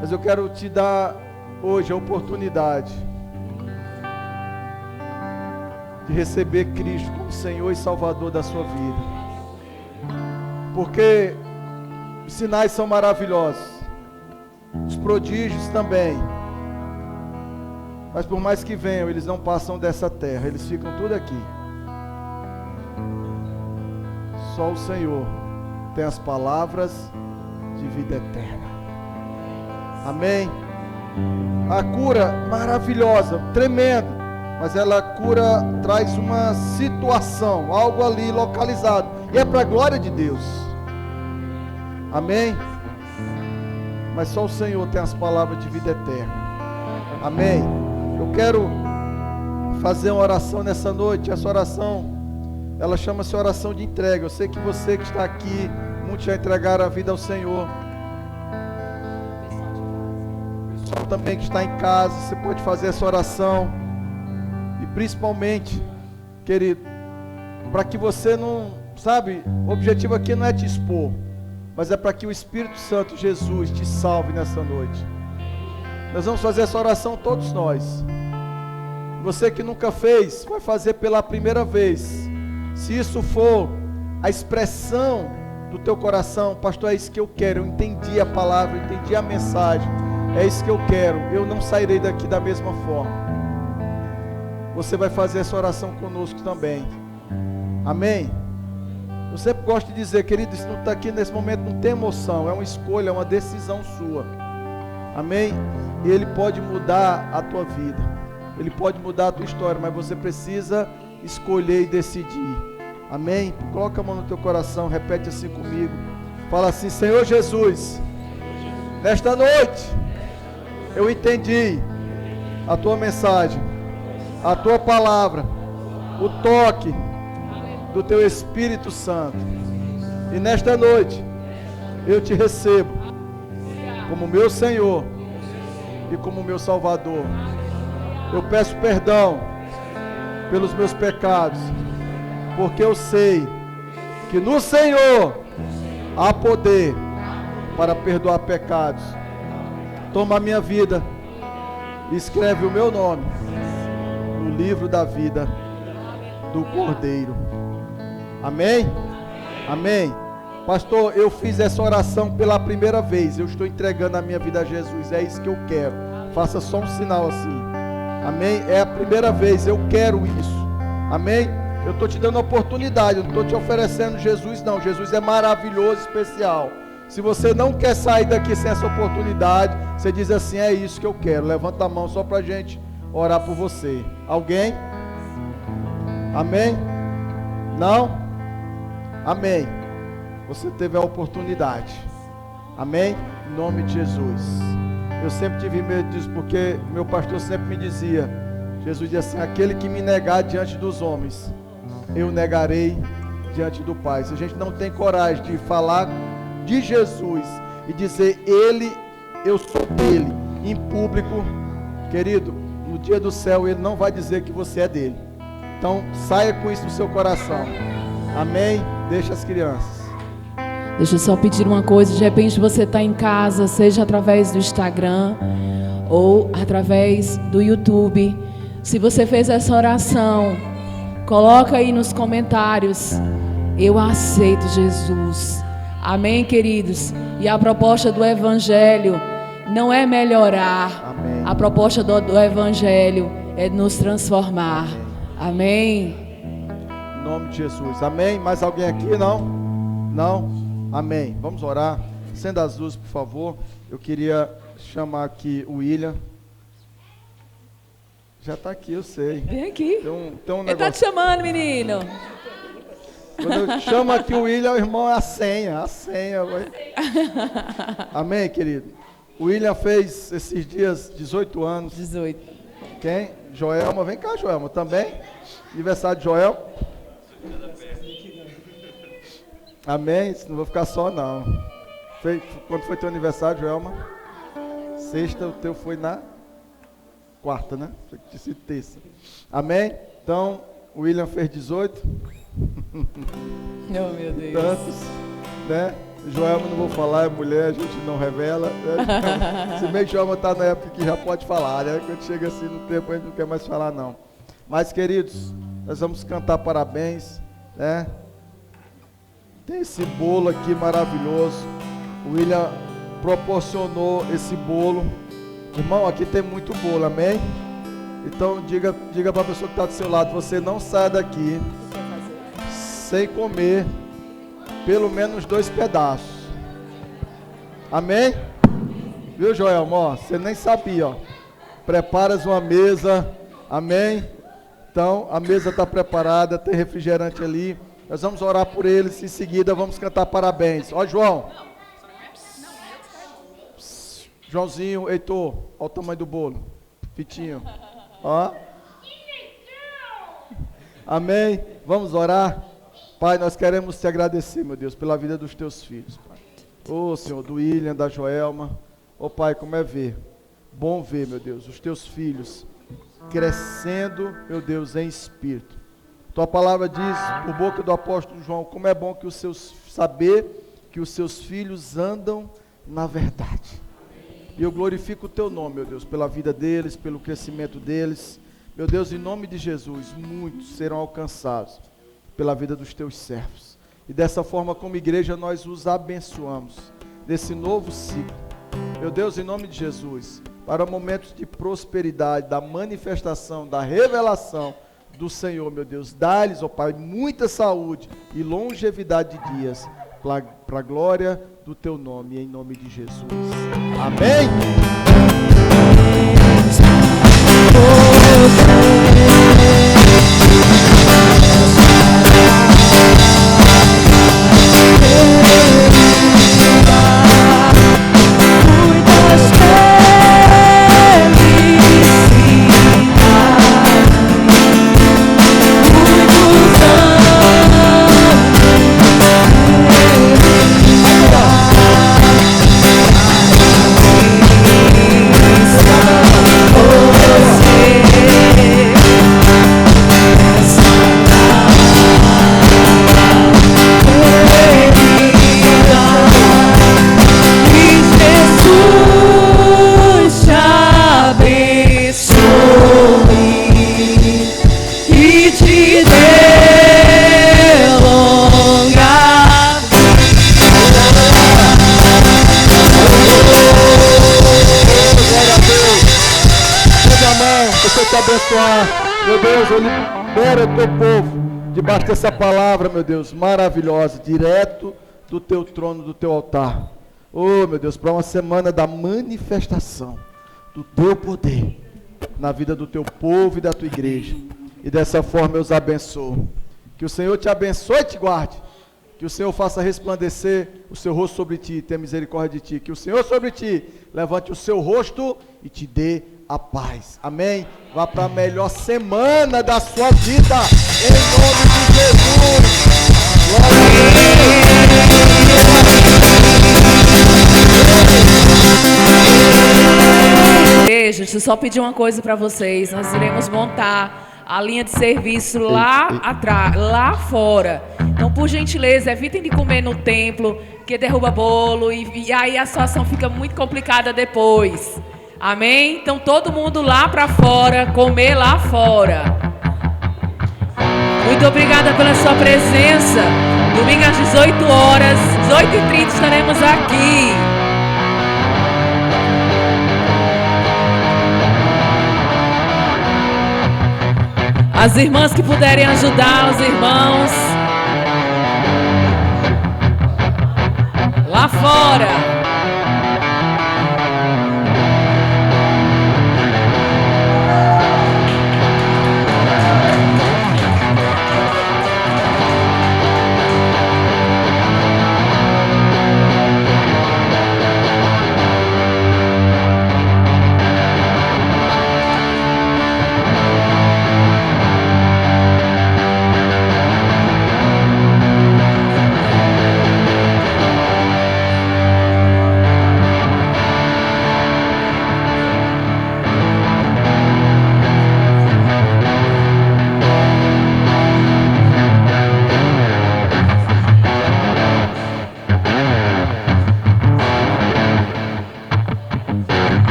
Mas eu quero te dar hoje a oportunidade de receber Cristo como Senhor e Salvador da sua vida. Porque os sinais são maravilhosos, os prodígios também. Mas por mais que venham, eles não passam dessa terra, eles ficam tudo aqui. Só o Senhor tem as palavras de vida eterna. Amém? A cura maravilhosa, tremenda, mas ela cura, traz uma situação, algo ali localizado, e é para a glória de Deus. Amém? Mas só o Senhor tem as palavras de vida eterna. Amém? Eu quero fazer uma oração nessa noite. Essa oração, ela chama-se oração de entrega. Eu sei que você que está aqui, muitos já entregaram a vida ao Senhor. O pessoal também que está em casa, você pode fazer essa oração. E principalmente, querido, para que você não, sabe, o objetivo aqui não é te expor, mas é para que o Espírito Santo, Jesus, te salve nessa noite. Nós vamos fazer essa oração todos nós. Você que nunca fez, vai fazer pela primeira vez. Se isso for a expressão do teu coração, pastor, é isso que eu quero, eu entendi a palavra, eu entendi a mensagem, é isso que eu quero, eu não sairei daqui da mesma forma. Você vai fazer essa oração conosco também. Amém? Eu sempre gosto de dizer, querido, isso não está aqui nesse momento, não tem emoção, é uma escolha, é uma decisão sua. Amém? E Ele pode mudar a tua vida, Ele pode mudar a tua história, mas você precisa escolher e decidir. Amém? Coloca a mão no teu coração, repete assim comigo. Fala assim: Senhor Jesus, nesta noite eu entendi a tua mensagem, a tua palavra, o toque do teu Espírito Santo. E nesta noite eu te recebo como meu Senhor e como meu Salvador. Eu peço perdão pelos meus pecados, porque eu sei que no Senhor há poder para perdoar pecados. Toma a minha vida e escreve o meu nome no livro da vida do Cordeiro. Amém? Amém. Pastor, eu fiz essa oração pela primeira vez, eu estou entregando a minha vida a Jesus, é isso que eu quero. Faça só um sinal assim. Amém? É a primeira vez, eu quero isso. Amém? Eu estou te dando a oportunidade, eu não estou te oferecendo Jesus não. Jesus é maravilhoso, especial. Se você não quer sair daqui sem essa oportunidade, você diz assim: é isso que eu quero. Levanta a mão só para a gente orar por você. Alguém? Amém? Não? Amém. Você teve a oportunidade. Amém? Em nome de Jesus. Eu sempre tive medo disso, porque meu pastor sempre me dizia, Jesus dizia assim: aquele que me negar diante dos homens, eu negarei diante do Pai. Se a gente não tem coragem de falar de Jesus e dizer Ele, eu sou dele, em público, querido, no dia do céu Ele não vai dizer que você é dele. Então saia com isso no seu coração. Amém? Deixa as crianças.
Deixa eu só pedir uma coisa. De repente você está em casa, seja através do Instagram ou através do YouTube. Se você fez essa oração, coloca aí nos comentários: eu aceito Jesus. Amém, queridos? E a proposta do Evangelho não é melhorar.
Amém.
A proposta do Evangelho é nos transformar. Amém?
Em nome de Jesus. Amém? Mais alguém aqui? Não? Não? Amém. Vamos orar. Acenda as luzes, por favor. Eu queria chamar aqui o William. Já está aqui, eu sei.
Vem aqui.
Tem um
Ele
negócio.
está te chamando, menino.
Quando eu chamo aqui o William, o irmão, é a senha. Amém, querido? O William fez esses dias 18 anos.
18.
Quem? Joelma. Vem cá, Joelma, também. Aniversário de Joel. Amém? Não vou ficar só, não. Quando foi teu aniversário, Joelma? Sexta, o teu foi na quarta, né? Foi que disse terça. Amém? Então, o William fez 18.
Oh, meu Deus.
Tantos, né? Joelma não vou falar, é mulher, a gente não revela. Né? Se bem que Joelma está na época que já pode falar, né? Quando chega assim no tempo a gente não quer mais falar, não. Mas, queridos, nós vamos cantar parabéns, né? Tem esse bolo aqui maravilhoso. O William proporcionou esse bolo. Irmão, aqui tem muito bolo, amém? Então diga para a pessoa que está do seu lado, você não sai daqui sem comer pelo menos 2 pedaços. Amém? Viu, Joelma? Ó, você nem sabia, ó. Preparas uma mesa, amém? Então, a mesa está preparada, tem refrigerante ali. Nós vamos orar por eles, em seguida vamos cantar parabéns. Ó, João. Joãozinho, Heitor, olha o tamanho do bolo. Fitinho. Ó. Amém? Vamos orar. Pai, nós queremos te agradecer, meu Deus, pela vida dos teus filhos, Pai. Ô, Senhor, do William, da Joelma. Ô, Pai, como é ver. Bom ver, meu Deus, os teus filhos crescendo, meu Deus, em espírito. Tua palavra diz, por boca do apóstolo João, como é bom que os seus filhos andam na verdade. E eu glorifico o teu nome, meu Deus, pela vida deles, pelo crescimento deles. Meu Deus, em nome de Jesus, muitos serão alcançados pela vida dos teus servos. E dessa forma, como igreja, nós os abençoamos nesse novo ciclo. Meu Deus, em nome de Jesus, para momentos de prosperidade, da manifestação, da revelação do Senhor, meu Deus, dá-lhes, ó Pai, muita saúde e longevidade de dias, para a glória do teu nome, em nome de Jesus. Amém? Meu Deus, eu libero o teu povo debaixo dessa palavra, meu Deus, maravilhosa, direto do teu trono, do teu altar. Oh, meu Deus, para uma semana da manifestação do teu poder na vida do teu povo e da tua igreja. E dessa forma eu os abençoo. Que o Senhor te abençoe e te guarde. Que o Senhor faça resplandecer o seu rosto sobre ti, tenha misericórdia de ti. Que o Senhor sobre ti levante o seu rosto e te dê a paz. Amém? Vá para a melhor semana da sua vida, em nome de Jesus. Glória a Deus.
Igreja, deixa eu só pedir uma coisa para vocês. Nós iremos montar a linha de serviço lá atrás, lá fora. Então, por gentileza, evitem de comer no templo, porque derruba bolo e aí a situação fica muito complicada depois. Amém? Então todo mundo lá para fora, comer lá fora. Muito obrigada pela sua presença. Domingo às 18 horas, 18h30 estaremos aqui. As irmãs que puderem ajudar os irmãos lá fora.